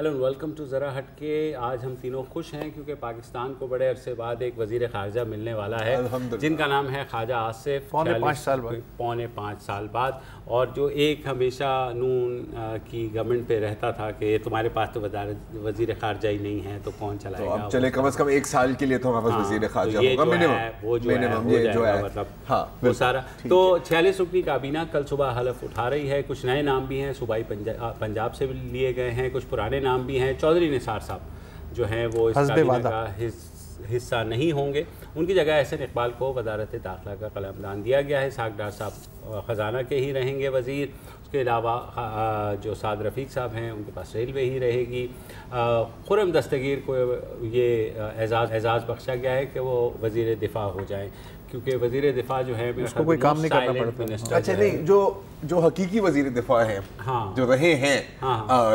اہلا welcome to ذرا ہٹ کے. آج ہم تینوں خوش ہیں کیونکہ پاکستان کو بڑے عرصے بعد ایک وزیر خارجہ ملنے والا ہے جن کا نام ہے خواجہ آصف. پونے 5 سال بعد. اور جو ایک ہمیشہ نون کی گورنمنٹ پہ رہتا تھا کہ تمہارے پاس تو وزیر خارجہ ہی نہیں ہے تو کون چلائے گا. چلے کم از کم 1 سال کے لیے تو ہمارے وزیر خارجہ ہوگا وہ جو ہے مطلب وہ سارا. تو 46 رکنی کابینہ کل صبح حلف اٹھا رہی ہے. کچھ نئے نام بھی ہیں صوبائی پنجاب سے بھی لیے گئے ہیں, کچھ پرانے نام بھی ہیں. چودھری نثار صاحب جو ہیں وہ اس کابینہ کا حصہ نہیں ہوں گے. ان کی جگہ احسن اقبال کو وزارت داخلہ کا قلمدان دیا گیا ہے. اسحاق ڈار صاحب خزانہ کے ہی رہیں گے وزیر. اس کے علاوہ جو سعد رفیق صاحب ہیں ان کے پاس ریلوے ہی رہے گی. خرم دستگیر کو یہ اعزاز بخشا گیا ہے کہ وہ وزیر دفاع ہو جائیں کیونکہ وزیر دفاع جو ہے اس کو کوئی کام نہیں کرنا پڑتا. اچھا نہیں, جو حقیقی وزیر دفاع ہیں جو رہے ہیں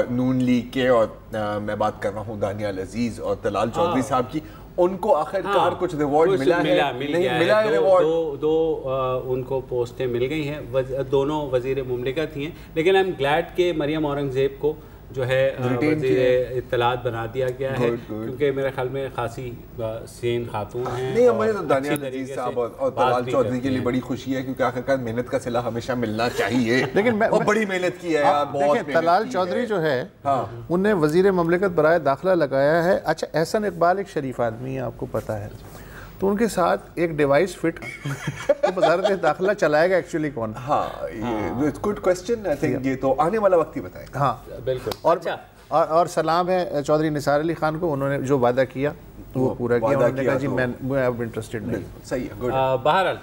نون لیگ کے, اور میں بات کر رہا ہوں دانیال عزیز اور طلال چودھری صاحب کی, ان کو آخرکار کچھ ریوارڈ ملا ہے. دو ان کو پوسٹیں مل گئی ہیں. دونوں وزیر مملکت ہی ہیں. لیکن آئی ایم گلیڈ کہ مریم اورنگزیب کو جو ہے وزیر اطلاعات بنا دیا گیا ہے کیونکہ میرے خیال میں خاصی سین خاتون ہیں. نہیں, مجھے تو دانیال عزیز صاحب اور طلال چودھری کے لیے بڑی خوشی ہے کیونکہ آخرکار محنت کا صلہ ہمیشہ ملنا چاہیے. لیکن اور بڑی محنت کی ہے. دیکھیں طلال چودھری جو ہے انہوں نے وزیر مملکت برائے داخلہ لگایا ہے. اچھا احسن اقبال ایک شریف آدمی ہے, آپ کو پتہ ہے, تو ان کے ساتھ ایک ڈیوائس فٹ وزارت داخلہ چلائے گا ایکچولی کون؟ ہاں, یہ گڈ کوسچن. آئی تھنک یہ تو آنے والا وقت ہی بتائے گا. ہاں بالکل. اور سلام ہے چودھری نثار علی خان کو, انہوں نے جو وعدہ کیا وہ پورا کیا. انہوں نے کہا جی میں انٹرسٹڈ نہیں. صحیح ہے. بہرحال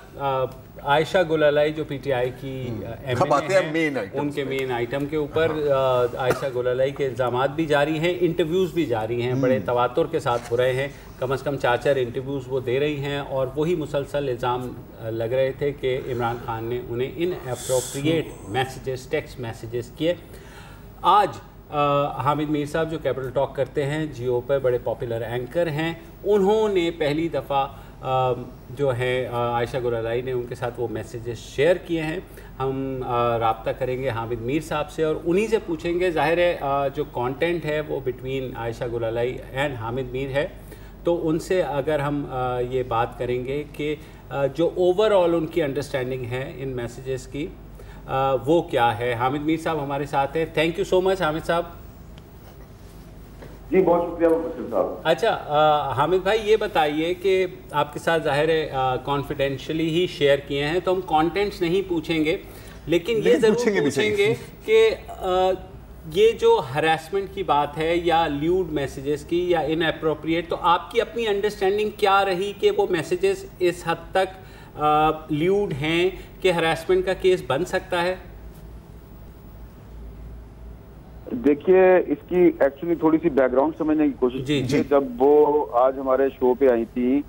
عائشہ گلالائی جو پی ٹی آئی کی ایم این اے ہیں, ان کے مین آئٹم کے اوپر عائشہ گلالائی کے الزامات بھی جاری ہیں, انٹرویوز بھی جاری ہیں, بڑے تواتر کے ساتھ ہو رہے ہیں. کم از کم 4 انٹرویوز وہ دے رہی ہیں اور وہی مسلسل الزام لگ رہے تھے کہ عمران خان نے انہیں ان اپروپریٹ میسیجز, ٹیکسٹ میسیجز کیے. آج حامد میر صاحب جو کیپٹل ٹاک کرتے ہیں جیو پہ, بڑے پاپولر اینکر ہیں, انہوں نے پہلی دفعہ جو ہے عائشہ گلالائی نے ان کے ساتھ وہ میسیجز شیئر کیے ہیں. ہم رابطہ کریں گے حامد میر صاحب سے اور انہی سے پوچھیں گے. ظاہر ہے جو کانٹینٹ ہے وہ بٹوین عائشہ گلالائی اینڈ حامد میر ہے, تو ان سے اگر ہم یہ بات کریں گے کہ جو اوور آل ان کی انڈرسٹینڈنگ ہے ان میسیجز کی وہ کیا ہے. حامد میر صاحب ہمارے ساتھ ہیں. تھینک یو سو مچ حامد صاحب. جی بہت شکریہ مبشر صاحب. اچھا حامد بھائی یہ بتائیے کہ آپ کے ساتھ ظاہر ہے کانفیڈینشلی ہی شیئر کیے ہیں تو ہم کانٹینٹس نہیں پوچھیں گے, لیکن یہ ضرور پوچھیں گے کہ یہ جو ہراسمنٹ کی بات ہے یا لیوڈ میسیجز کی یا ان اپروپریٹ, تو آپ کی اپنی انڈرسٹینڈنگ کیا رہی کہ وہ میسیجز اس حد تک لیوڈ ہیں کہ ہراسمنٹ کا کیس بن سکتا ہے؟ دیکھیے اس کی ایکچولی تھوڑی سی بیک گراؤنڈ سمجھنے کی کوشش کی. جب وہ آج ہمارے شو پہ آئی تھی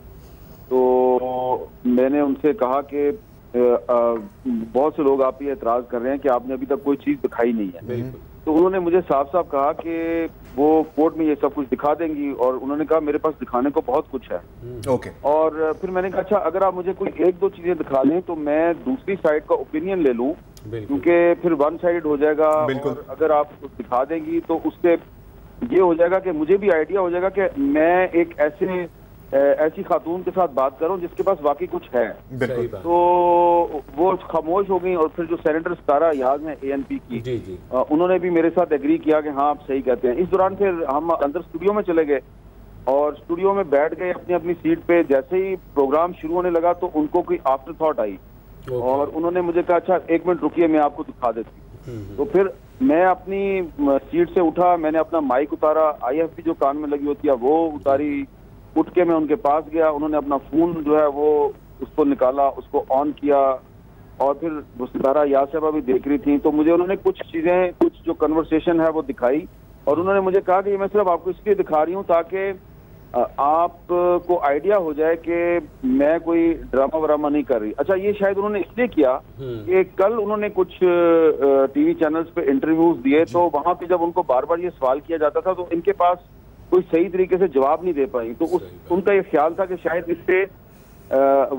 تو میں نے ان سے کہا کہ بہت سے لوگ آپ یہ اعتراض کر رہے ہیں کہ آپ نے ابھی تک کوئی چیز دکھائی نہیں ہے. تو انہوں نے مجھے صاف صاف کہا کہ وہ کورٹ میں یہ سب کچھ دکھا دیں گی, اور انہوں نے کہا میرے پاس دکھانے کو بہت کچھ ہے. اور پھر میں نے کہا اچھا اگر آپ مجھے کوئی 1-2 چیزیں دکھا لیں تو میں دوسری سائڈ کا اوپینین لے لوں, کیونکہ پھر ون سائڈ ہو جائے گا. اور اگر آپ دکھا دیں گی تو اس سے یہ ہو جائے گا کہ مجھے بھی آئیڈیا ہو جائے گا کہ میں ایک ایسی خاتون کے ساتھ بات کروں جس کے پاس واقعی کچھ ہے. تو وہ خاموش ہو گئی, اور پھر جو سینیٹر ستارہ یاز ہیں ANP کی, انہوں نے بھی میرے ساتھ ایگری کیا کہ ہاں آپ صحیح کہتے ہیں. اس دوران پھر ہم اندر اسٹوڈیو میں چلے گئے اور اسٹوڈیو میں بیٹھ گئے اپنی اپنی سیٹ پہ. جیسے ہی پروگرام شروع ہونے لگا تو ان کو کوئی آفٹر تھاٹ آئی اور انہوں نے مجھے کہا اچھا 1 منٹ رکیے میں آپ کو دکھا دیتی ہوں. تو پھر میں اپنی سیٹ سے اٹھا, میں نے اپنا مائک اتارا, IFP جو کان میں لگی ہوتی ہے وہ اتاری, اٹھ کے میں ان کے پاس گیا. انہوں نے اپنا فون جو ہے وہ اس کو نکالا, اس کو آن کیا, اور پھر وہ ستارہ یاز صاحبہ بھی دیکھ رہی تھیں. تو مجھے انہوں نے کچھ چیزیں, کچھ جو کنورسیشن ہے وہ دکھائی, اور انہوں نے مجھے کہا کہ یہ میں صرف آپ کو اس لیے دکھا رہی ہوں تاکہ آپ کو آئیڈیا ہو جائے کہ میں کوئی ڈرامہ وراما نہیں کر رہی. اچھا یہ شاید انہوں نے اس لیے کیا کہ کل انہوں نے کچھ ٹی وی چینلز پہ انٹرویوز دیے, تو وہاں پہ جب ان کو بار بار یہ سوال کیا جاتا تھا تو ان کے پاس کوئی صحیح طریقے سے جواب نہیں دے پائی. تو ان کا یہ خیال تھا کہ شاید اس سے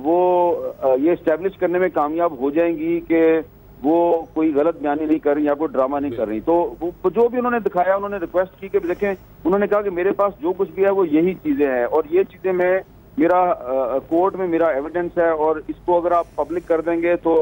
وہ یہ اسٹیبلش کرنے میں کامیاب ہو جائیں گی کہ وہ کوئی غلط بیانی نہیں کر رہی یا کوئی ڈرامہ نہیں کر رہی. تو جو بھی انہوں نے دکھایا, انہوں نے ریکویسٹ کی کہ دیکھیں, انہوں نے کہا کہ میرے پاس جو کچھ بھی ہے وہ یہی چیزیں ہیں, اور یہ چیزیں میں میرا کورٹ میں میرا ایویڈنس ہے, اور اس کو اگر آپ پبلک کر دیں گے تو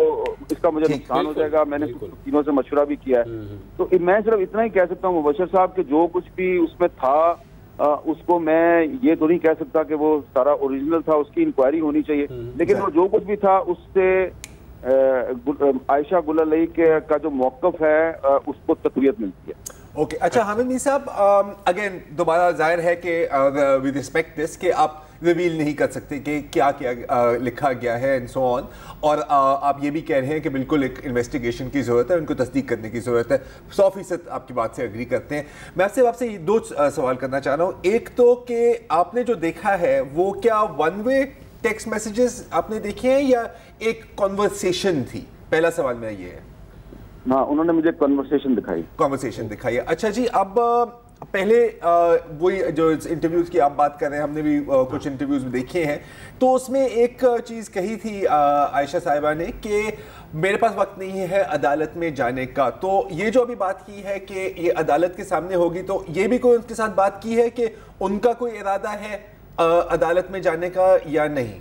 اس کا مجھے نقصان ہو جائے گا. میں نے تینوں سے مشورہ بھی کیا ہے. تو میں صرف اتنا ہی کہہ سکتا ہوں مبشر صاحب کہ جو کچھ بھی اس میں تھا اس کو میں یہ تو نہیں کہہ سکتا کہ وہ سارا اوریجنل تھا, اس کی انکوائری ہونی چاہیے, لیکن وہ جو کچھ بھی تھا اس سے عائشہ گل علیہ کا جو موقف ہے اس کو تقویت ملتی ہے. اوکے, اچھا حامد میر صاحب, اگین دوبارہ ظاہر ہے کہ ود ریسپیکٹ دس کہ آپ ریویل نہیں کر سکتے کہ کیا کیا لکھا گیا ہے اینڈ سو آن, اور آپ یہ بھی کہہ رہے ہیں کہ بالکل ایک انویسٹیگیشن کی ضرورت ہے, ان کو تصدیق کرنے کی ضرورت ہے. 100% آپ کی بات سے اگری کرتے ہیں. میں آپ سے دو سوال کرنا چاہ رہا ہوں. ایک تو کہ آپ نے جو دیکھا ہے وہ کیا ون وے ٹیکسٹ میسیجز آپ نے دیکھے ہیں یا ایک کنورسیشن تھی؟ پہلا سوال میرا یہ ہے. ہاں, انہوں نے مجھے کنورسیشن دکھائی ہے. اچھا جی, اب پہلے وہی جو انٹرویوز کی آپ بات کر رہے ہیں, ہم نے بھی کچھ انٹرویوز میں دیکھے ہیں, تو اس میں ایک چیز کہی تھی عائشہ صاحبہ نے کہ میرے پاس وقت نہیں ہے عدالت میں جانے کا. تو یہ جو ابھی بات کی ہے کہ یہ عدالت کے سامنے ہوگی, تو یہ بھی کوئی ان کے ساتھ بات کی ہے کہ ان کا کوئی ارادہ ہے عدالت میں جانے کا یا نہیں؟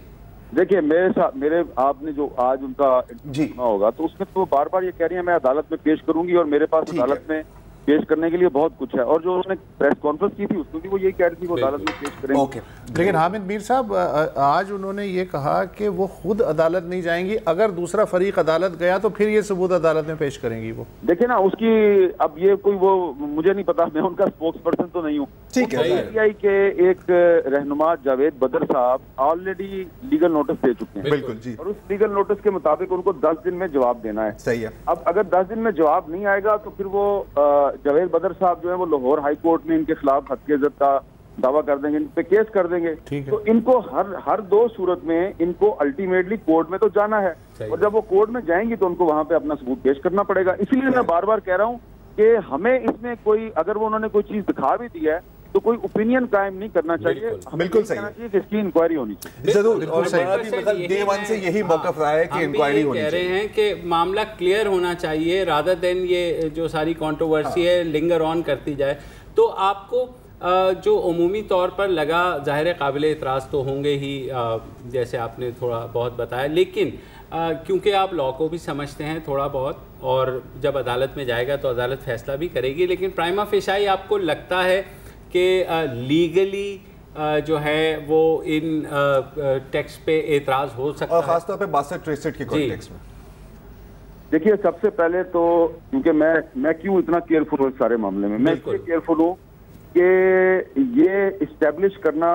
دیکھیے میرے آپ نے جو آج ان کا سنا ہوگا تو اس میں تو بار بار یہ کہہ رہی ہیں میں عدالت میں پیش کروں گی, اور میرے پاس عدالت میں پیش کرنے کے لیے بہت کچھ ہے. اور جو انہوں نے پریس کانفرنس کی تھی اس میں بھی وہ یہی کہہ رہی تھی وہ عدالت میں پیش کریں گے. لیکن حامد میر صاحب آج انہوں نے یہ کہا کہ وہ خود عدالت نہیں جائیں گی, اگر دوسرا فریق عدالت گیا تو پھر یہ ثبوت عدالت میں پیش کریں گی. وہ دیکھیں نا اس کی اب یہ کوئی وہ مجھے نہیں پتا, میں ان کا اسپوکس پرسن تو نہیں ہوں. ٹھیک ہے, پی آئی کے ایک رہنما جاوید بدر صاحب آلریڈی لیگل نوٹس دے چکے ہیں. بالکل جی, اور اس لیگل نوٹس کے مطابق ان کو 10 دن میں جواب دینا ہے. صحیح ہے. اب اگر 10 دن میں جواب نہیں آئے گا تو پھر وہ جاوید بدر صاحب جو ہے وہ لاہور ہائی کورٹ میں ان کے خلاف حق عزت کا دعویٰ کر دیں گے, ان پہ کیس کر دیں گے. تو ان کو ہر دو صورت میں ان کو الٹیمیٹلی کورٹ میں تو جانا ہے, اور جب وہ کورٹ میں جائیں گی تو ان کو وہاں پہ اپنا ثبوت پیش کرنا پڑے گا. اسی لیے میں بار بار کہہ رہا ہوں کہ ہمیں اس میں کوئی اگر وہ انہوں نے کوئی چیز دکھا بھی دی ہے تو کوئی اوپینین قائم نہیں کرنا چاہیے. بالکل صحیح کہ اس کی انکوائری ہونی چاہیے. ضرور, اور ڈے ون سے یہی موقف رہا ہے کہ انکوائری ہونی چاہیے. کہہ رہے ہیں کہ معاملہ کلیئر ہونا چاہیے رادر دین یہ جو ساری کنٹروورسی ہے لنگر آن کرتی جائے. تو آپ کو جو عمومی طور پر لگا, ظاہر قابل اعتراض تو ہوں گے ہی جیسے آپ نے تھوڑا بہت بتایا, لیکن کیونکہ آپ لا کو بھی سمجھتے ہیں تھوڑا بہت, اور جب عدالت میں جائے گا تو عدالت فیصلہ بھی کرے گی, لیکن پرائما فیشائی آپ کو لگتا ہے کہ لیگلی جو ہے وہ ان ٹیکسٹ پہ اعتراض ہو سکتا ہے, اور خاص طور پہ 62-63 کے کانٹیکسٹ میں؟ دیکھیے سب سے پہلے تو کیونکہ میں کیوں اتنا کیئرفل ہوں اس سارے معاملے میں, میں اس لیے کیئرفل ہوں کہ یہ اسٹیبلش کرنا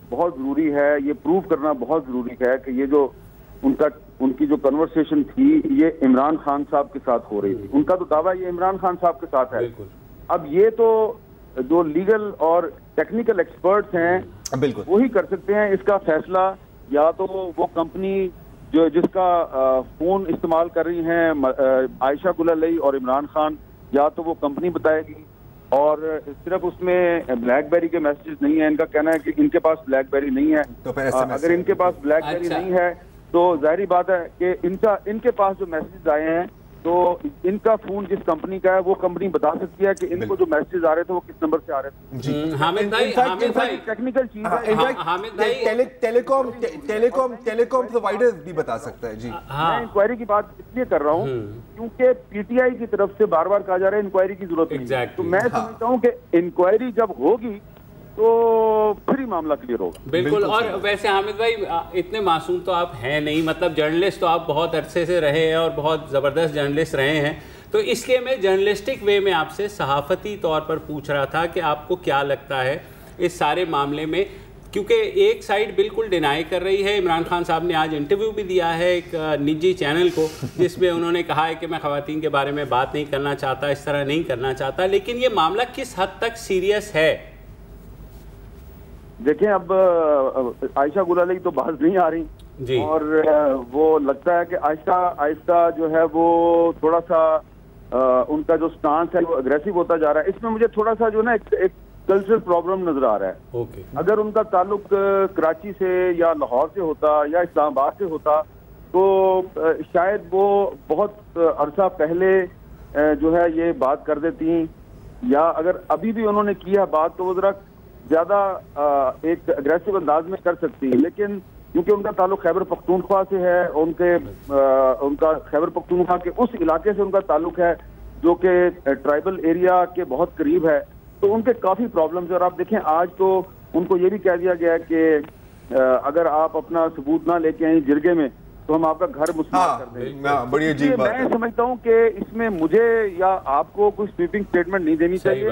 بہت ضروری ہے, یہ پروف کرنا بہت ضروری ہے کہ یہ جو ان کی جو کنورسیشن تھی یہ عمران خان صاحب کے ساتھ ہو رہی تھی. ان کا تو دعویٰ یہ عمران خان صاحب کے ساتھ ہے. اب یہ تو جو لیگل اور ٹیکنیکل ایکسپرٹس ہیں وہی کر سکتے ہیں اس کا فیصلہ. یا تو وہ کمپنی جو جس کا فون استعمال کر رہی ہیں عائشہ گل علیہ اور عمران خان, یا تو وہ کمپنی بتائے گی, اور صرف اس میں بلیک بیری کے میسیجز نہیں ہیں. ان کا کہنا ہے کہ ان کے پاس بلیک بیری نہیں ہے. اگر ان کے پاس بلیک بیری نہیں ہے تو ظاہری بات ہے کہ ان کے پاس جو میسیجز آئے ہیں تو ان کا فون جس کمپنی کا ہے وہ کمپنی بتا سکتی ہے کہ ان کو جو میسیجز آ رہے تھے وہ کس نمبر سے آ رہے تھے. جی حامد بھائی ٹیکنیکل چیز ہے, ٹیلی کام پرووائڈر بھی بتا سکتا ہے. جی میں انکوائری کی بات اس لیے کر رہا ہوں کیونکہ پی ٹی آئی کی طرف سے بار بار کہا جا رہا ہے انکوائری کی ضرورت نہیں, تو میں سمجھتا ہوں کہ انکوائری جب ہوگی تو پھر ہی معاملہ کلیئر ہوگا. بالکل. اور ویسے حامد بھائی اتنے معصوم تو آپ ہیں نہیں, مطلب جرنلسٹ تو آپ بہت عرصے سے رہے ہیں اور بہت زبردست جرنلسٹ رہے ہیں, تو اس لیے میں جرنلسٹک وے میں آپ سے صحافتی طور پر پوچھ رہا تھا کہ آپ کو کیا لگتا ہے اس سارے معاملے میں, کیونکہ ایک سائڈ بالکل ڈینائی کر رہی ہے. عمران خان صاحب نے آج انٹرویو بھی دیا ہے ایک نجی چینل کو جس میں انہوں نے کہا ہے کہ میں خواتین کے بارے میں بات نہیں کرنا چاہتا, اس طرح نہیں کرنا چاہتا, لیکن یہ معاملہ کس حد تک سیریس ہے؟ دیکھیں اب عائشہ گل علیہ تو باز نہیں آ رہی, اور وہ لگتا ہے کہ آہستہ آہستہ جو ہے وہ تھوڑا سا ان کا جو سٹانس ہے وہ اگریسو ہوتا جا رہا ہے. اس میں مجھے تھوڑا سا جو نا ایک کلچرل پرابلم نظر آ رہا ہے. اگر ان کا تعلق کراچی سے یا لاہور سے ہوتا یا اسلام آباد سے ہوتا تو شاید وہ بہت عرصہ پہلے جو ہے یہ بات کر دیتی، یا اگر ابھی بھی انہوں نے کیا بات تو وہ ذرا زیادہ ایک اگریسو انداز میں کر سکتی ہیں، لیکن کیونکہ ان کا تعلق خیبر پختونخوا سے ہے، ان کا خیبر پختونخوا کے اس علاقے سے ان کا تعلق ہے جو کہ ٹرائبل ایریا کے بہت قریب ہے، تو ان کے کافی پرابلمز ہیں. اور آپ دیکھیں آج تو ان کو یہ بھی کہہ دیا گیا ہے کہ اگر آپ اپنا ثبوت نہ لے کے آئیں جرگے میں تو ہم آپ کا گھر مسمار کر دیں. بڑی عجیب بات ہے. میں سمجھتا ہوں کہ اس میں مجھے یا آپ کو کوئی سویپنگ سٹیٹمنٹ نہیں دینی چاہیے.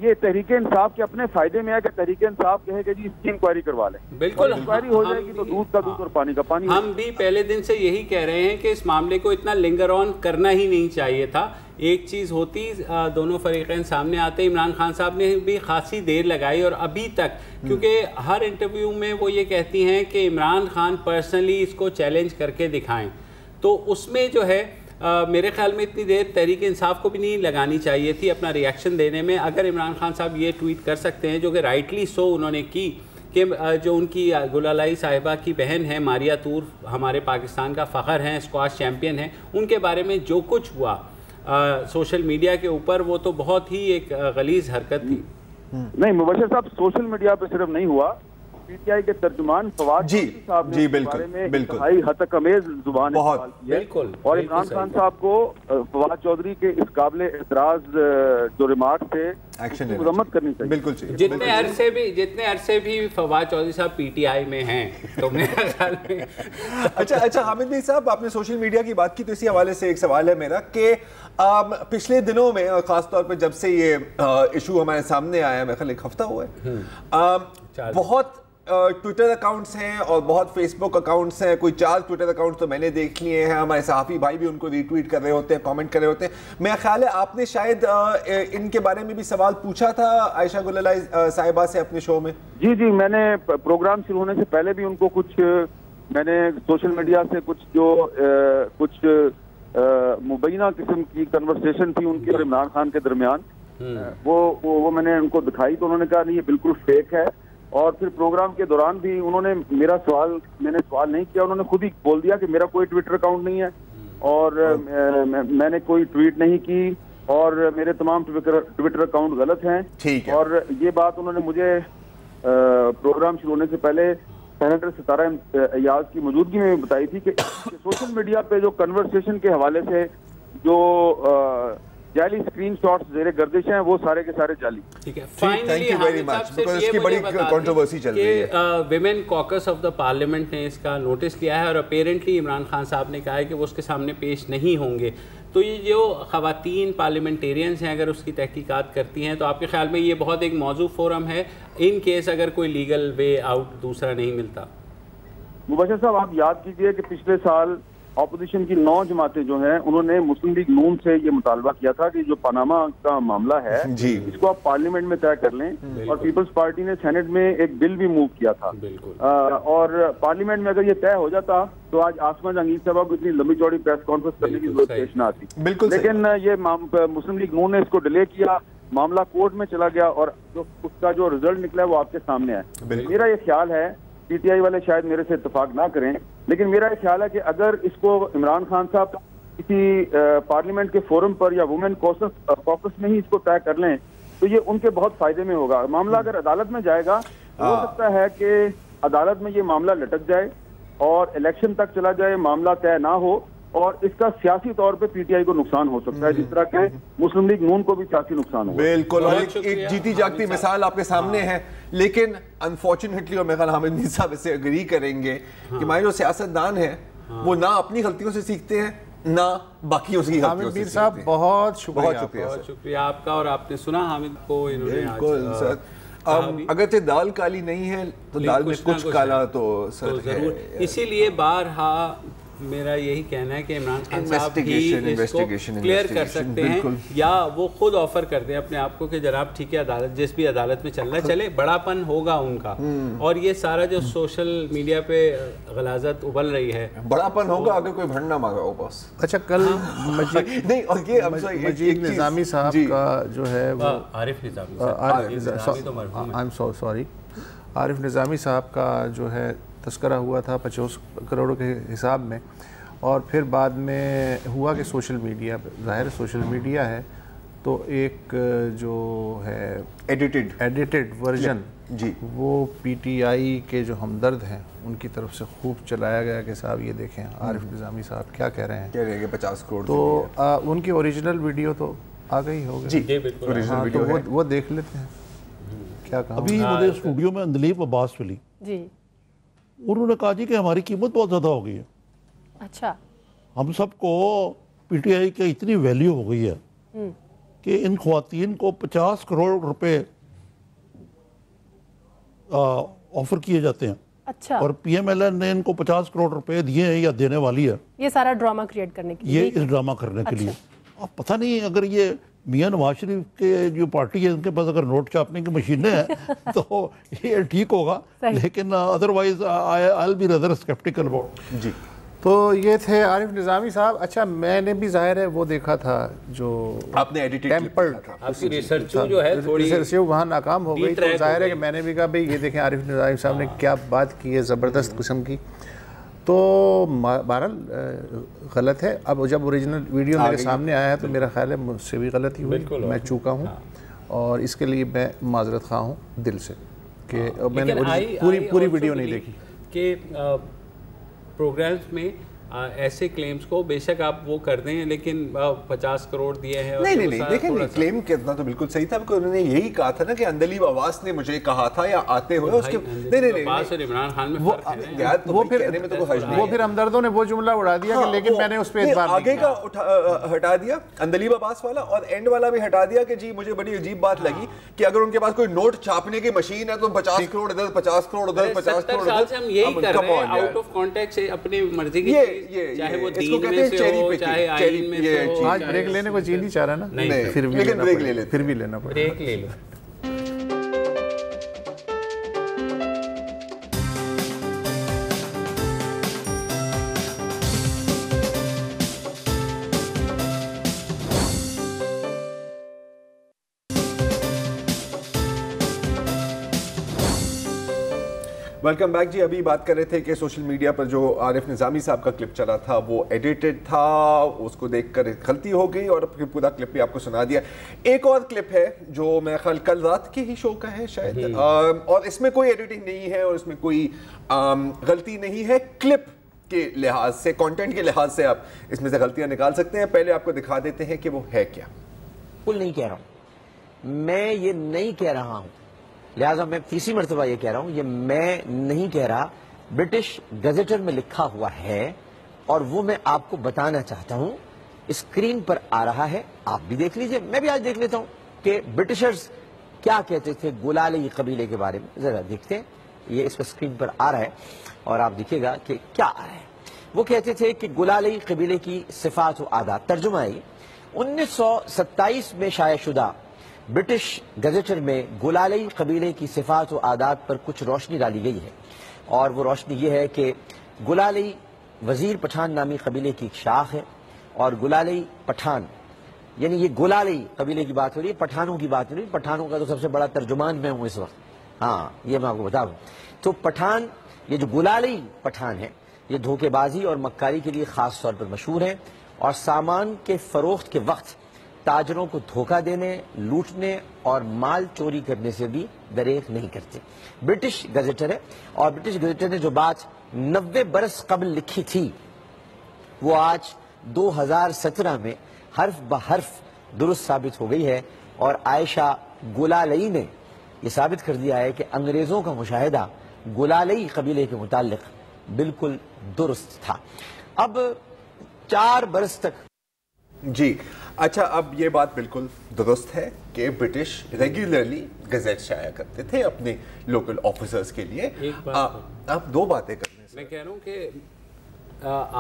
یہ تحریک انصاف کے اپنے فائدے میں ہے کہ تحریک انصاف کہے کہ جی اس کی انکوائری کروا لیں. بالکل انکوائری ہو جائے گی تو دودھ کا دودھ اور پانی کا پانی. ہم بھی پہلے دن سے یہی کہہ رہے ہیں کہ اس معاملے کو اتنا لنگر آن کرنا ہی نہیں چاہیے تھا. ایک چیز ہوتی دونوں فریقین سامنے آتے، عمران خان صاحب نے بھی خاصی دیر لگائی اور ابھی تک، کیونکہ ہر انٹرویو میں وہ یہ کہتی ہیں کہ عمران خان پرسنلی اس کو چیلنج کر کے دکھائیں، تو اس میں جو ہے میرے خیال میں اتنی دیر تحریک انصاف کو بھی نہیں لگانی چاہیے تھی اپنا ریئیکشن دینے میں. اگر عمران خان صاحب یہ ٹویٹ کر سکتے ہیں جو کہ رائٹلی سو انہوں نے کی کہ جو ان کی گلالائی صاحبہ کی بہن ہے ماریا طور، ہمارے پاکستان کا فخر ہیں، اسکواش چیمپئن ہیں، ان کے بارے میں جو کچھ ہوا سوشل میڈیا کے اوپر، وہ تو بہت ہی ایک غلیظ حرکت تھی. نہیں مبشر صاحب، سوشل میڈیا پہ صرف نہیں ہوا، پی ٹی آئی کے ترجمان فواد چودھری صاحب نے اس بارے میں انتہائی حتک زبان استعمال کی ہے، اور عمران خان صاحب کو فواد چودھری کے اس قابل اعتراض جو ریمارک تھے مذمت کرنی چاہیے. بالکل. جتنے عرصے بھی فواد چودھری صاحب پی ٹی آئی میں ہیں تو میرے خیال میں اچھا حامد بھائی صاحب، آپ نے سوشل میڈیا کی بات کی تو اسی حوالے سے ایک سوال ہے میرا کہ پچھلے دنوں میں خاص طور پہ جب سے یہ ایشو ہمارے سامنے آیا، میرے خیال ایک ہفتہ ہوا ہے، بہت ٹویٹر اکاؤنٹس ہیں اور بہت فیس بک اکاؤنٹس ہیں، کوئی 4 ٹویٹر اکاؤنٹس تو میں نے دیکھ لیے ہیں، ہمارے صحافی بھائی بھی ان کو ری ٹویٹ کر رہے ہوتے ہیں، کامنٹ کر رہے ہوتے ہیں. میرا خیال ہے آپ نے شاید ان کے بارے میں بھی سوال پوچھا تھا عائشہ گلالائی صاحبہ سے اپنے شو میں. جی میں نے پروگرام شروع ہونے سے پہلے بھی ان کو میں نے سوشل میڈیا سے کچھ مبینہ قسم کی کنورسیشن تھی ان کی اور عمران خان کے درمیان، وہ میں نے ان کو دکھائی تو انہوں نے کہا نہیں یہ بالکل فیک ہے. اور پھر پروگرام کے دوران بھی انہوں نے میں نے سوال نہیں کیا، انہوں نے خود ہی بول دیا کہ میرا کوئی ٹویٹر اکاؤنٹ نہیں ہے اور میں نے کوئی ٹویٹ نہیں کی اور میرے تمام ٹویٹر اکاؤنٹ غلط ہیں. اور یہ بات انہوں نے مجھے پروگرام شروع ہونے سے پہلے سینیٹر ستارہ ایاز کی موجودگی میں بتائی تھی کہ سوشل میڈیا پہ جو کنورسیشن کے حوالے سے جو جعلی اسکرین شاٹس زیر گردش ہیں وہ سارے کے سارے جعلی. ٹھیک ہے، فائنلی اس کی بڑی کنٹروورسی چل رہی ہے کہ women caucus of the parliament نے اس کا نوٹس لیا ہے اور اپیرنٹلی عمران خان صاحب نے کہا ہے کہ وہ اس کے سامنے پیش نہیں ہوں گے. تو یہ جو خواتین پارلیمنٹیرینز ہیں اگر اس کی تحقیقات کرتی ہیں تو آپ کے خیال میں یہ بہت ایک موضوع فورم ہے ان کیس اگر کوئی لیگل وے آؤٹ دوسرا نہیں ملتا؟ مبشر صاحب آپ یاد کیجئے کہ پچھلے سال اپوزیشن کی 9 جماعتیں جو ہیں انہوں نے مسلم لیگ نون سے یہ مطالبہ کیا تھا کہ جو پاناما کا معاملہ ہے اس کو آپ پارلیمنٹ میں طے کر لیں، اور پیپلز پارٹی نے سینٹ میں ایک بل بھی موو کیا تھا، اور پارلیمنٹ میں اگر یہ طے ہو جاتا تو آج آسما جہانگیر صاحبہ کو اتنی لمبی چوڑی پریس کانفرنس کرنے کی ضرورت پیش نہ آتی. لیکن یہ مسلم لیگ نون نے اس کو ڈیلے کیا، معاملہ کورٹ میں چلا گیا اور اس کا جو رزلٹ نکلا ہے وہ آپ کے سامنے ہے. میرا یہ خیال ہے، پی ٹی آئی والے شاید میرے سے اتفاق نہ کریں، لیکن میرا یہ خیال ہے کہ اگر اس کو عمران خان صاحب کسی پارلیمنٹ کے فورم پر یا وومن کوکس میں ہی اس کو طے کر لیں تو یہ ان کے بہت فائدے میں ہوگا. معاملہ اگر عدالت میں جائے گا ہو سکتا ہے کہ عدالت میں یہ معاملہ لٹک جائے اور الیکشن تک چلا جائے، معاملہ طے نہ ہو، اور اس کا سیاسی طور پہ پی ٹی آئی کو نقصان ہو سکتا ہے جس طرح کہ مسلم لیگ نون کو بھی سیاسی نقصان ہو. بالکل، اور ایک جیتی جاگتی مثال آپ کے سامنے ہے. لیکن انفارچونیٹلی، اور میرا حامد میر صاحب اس سے اگری کریں گے کہ ہمارے جو سیاستدان ہیں وہ نہ اپنی غلطیوں سے سیکھتے ہیں نہ باقیوں سے. حامد میر صاحب بہت شکریہ آپ کا. اور آپ نے سنا حامد کو انہوں نے بالکل سر، اگرچہ دال کالی نہیں ہے تو دال میں کچھ کالا تو سر ہے. اسی لیے بارہا میرا یہی کہنا ہے کہ عمران خان صاحب ہی اس کو کلیئر کر سکتے ہیں یا وہ خود آفر کر دیں اپنے آپ کو کہ جناب ٹھیک ہے عدالت جس بھی عدالت میں چلنا چلے. بڑا پن ہوگا ان کا، اور یہ سارا جو سوشل میڈیا پہ غلاظت ابل رہی ہے بڑا پن ہوگا اگر کوئی بھنڈ نہ مانگا ہو بس. اچھا کل مجید نظامی صاحب کا جو ہے عارف نظامی، عارف نظامی صاحب کا جو ہے تذکرہ ہوا تھا 50 کروڑ کے حساب میں، اور پھر بعد میں ہوا کہ سوشل میڈیا، ظاہر سوشل میڈیا ہے تو ایک جو ہے ایڈیٹڈ ورژن جی وہ پی ٹی آئی کے جو ہمدرد ہیں ان کی طرف سے خوب چلایا گیا کہ صاحب یہ دیکھیں عارف نظامی صاحب کیا کہہ رہے ہیں، کہہ رہے ہیں کہ 50 کروڑ، تو ان کی اوریجنل ویڈیو تو آ گئی ہوگی جی بالکل، تو وہ دیکھ لیتے ہیں کیا کہا۔ ابھی مجھے اسٹوڈیو میں اندلیب عباس ملی جی، انہوں نے کہا جی کہ ہماری قیمت بہت زیادہ ہو گئی ہے، اچھا، ہم سب کو پی ٹی آئی کی اتنی ویلیو ہو گئی ہے کہ ان خواتین کو 50 کروڑ روپے آفر کیے جاتے ہیں، اچھا، اور پی ایم ایل این نے ان کو 50 کروڑ روپے دیے ہیں یا دینے والی ہے، یہ سارا ڈرامہ کریٹ کرنے کے لیے، یہ اس ڈرامہ کرنے کے لیے۔ اب پتہ نہیں اگر یہ میاں نواز شریف کے جو پارٹی ہے ان کے پاس اگر نوٹ چھاپنے کی مشینیں ہیں تو یہ ٹھیک ہوگا، لیکن otherwise I will be rather skeptical about. جی تو یہ تھے عارف نظامی صاحب۔ اچھا میں نے بھی ظاہر ہے وہ دیکھا تھا جو آپ نے آپ کی ریسرچ جو ہے تھوڑی وہاں ناکام ہو گئی، تو ظاہر ہے کہ میں نے بھی کہا بھئی یہ دیکھیں عارف نظامی صاحب نے کیا بات کی ہے زبردست قسم کی، تو بہرحال غلط ہے۔ اب جب اوریجنل ویڈیو میرے سامنے آیا ہے تو میرا خیال ہے مجھ سے بھی غلطی ہوئی، میں چوکا ہوں اور اس کے لیے میں معذرت خواہ ہوں دل سے کہ میں نے پوری ویڈیو نہیں دیکھی کہ پروگرامز میں ایسے کلیمز کو بے شک آپ وہ کر دیں لیکن 50 کروڑ دیے ہیں، نہیں دیکھیں کلیم کرنا تو بالکل صحیح تھا، انہوں نے یہی کہا تھا نا کہ اندلیب عباس نے مجھے کہا تھا یا آتے ہوئے اس کے عباس اور عمران خان میں فرق ہے، وہ پھر ہمدردوں نے وہ جملہ اڑا دیا کہ لیکن میں نے اس پہ اعتبار آگے کا ہٹا دیا اندلیب عباس والا، اور اینڈ والا بھی ہٹا دیا کہ جی مجھے بڑی عجیب بات لگی کہ اگر ان کے پاس کوئی نوٹ چھاپنے کی مشین ہے تو 50 کروڑ ادھر 50 کروڑ ادھر 50 کروڑ ادھر، سے ہم یہی کر رہے ہیں آؤٹ آف کانٹیکٹ اپنی مرضی کی چیز، چاہے وہ دین میں سے ہو چاہے آئین میں سے ہو۔ آج بریک لینے کو جی نہیں چاہ رہا نا، پھر بھی لینا پڑے، بریک لے لو۔ ویلکم بیک جی۔ ابھی بات کر رہے تھے کہ سوشل میڈیا پر جو عارف نظامی صاحب کا کلپ چلا تھا وہ ایڈیٹڈ تھا، اس کو دیکھ کر غلطی ہو گئی اور پھر پورا کلپ بھی آپ کو سنا دیا۔ ایک اور کلپ ہے جو میرا خیال کل رات کے ہی شو کا ہے شاید، اور اس میں کوئی ایڈیٹنگ نہیں ہے اور اس میں کوئی غلطی نہیں ہے، کلپ کے لحاظ سے، کانٹینٹ کے لحاظ سے آپ اس میں سے غلطیاں نکال سکتے ہیں۔ پہلے آپ کو دکھا دیتے ہیں کہ وہ ہے کیا۔ بالکل نہیں کہہ رہا ہوں، میں یہ نہیں کہہ رہا ہوں، لہٰذا میں تیسری مرتبہ یہ کہہ رہا ہوں، یہ میں نہیں کہہ رہا، برٹش گزیٹر میں لکھا ہوا ہے اور وہ میں آپ کو بتانا چاہتا ہوں، اسکرین پر آ رہا ہے، آپ بھی دیکھ لیجئے، میں بھی آج دیکھ لیتا ہوں کہ برٹشرز کیا کہتے تھے گلالی قبیلے کے بارے میں۔ ذرا دیکھتے ہیں، یہ اس پر اسکرین پر آ رہا ہے اور آپ دیکھیے گا کہ کیا آ رہا ہے۔ وہ کہتے تھے کہ گلالی قبیلے کی صفات و عادات، ترجمہ ہے 1927 میں شائع شدہ برٹش گزیٹر میں گلالی قبیلے کی صفات و عادات پر کچھ روشنی ڈالی گئی ہے، اور وہ روشنی یہ ہے کہ گلالی وزیر پٹھان نامی قبیلے کی ایک شاخ ہے، اور گلالی پٹھان یعنی یہ گلالی قبیلے کی بات ہو رہی ہے، پٹھانوں کی بات ہو رہی ہے، پٹھانوں کا تو سب سے بڑا ترجمان میں ہوں اس وقت، ہاں یہ میں آپ کو بتا دوں۔ تو پٹھان، یہ جو گلالی پٹھان ہے، یہ دھوکے بازی اور مکاری کے لیے خاص طور پر مشہور ہیں، اور سامان کے فروخت کے وقت تاجروں کو دھوکہ دینے، لوٹنے اور مال چوری کرنے سے بھی دریغ نہیں کرتے۔ برٹش گزیٹر ہے، اور برٹش گزیٹر نے جو بات 90 برس قبل لکھی تھی وہ آج 2017 میں حرف بحرف درست ثابت ہو گئی ہے، اور عائشہ گلالئی نے یہ ثابت کر دیا ہے کہ انگریزوں کا مشاہدہ گلالئی قبیلے کے متعلق بالکل درست تھا۔ اب 4 برس تک جی اچھا، اب یہ بات بالکل درست ہے کہ برٹش ریگولرلی گزیٹ شائع کرتے تھے اپنے لوکل آفیسرز کے لیے۔ آپ 2 باتیں کرنے سے میں کہہ رہا ہوں کہ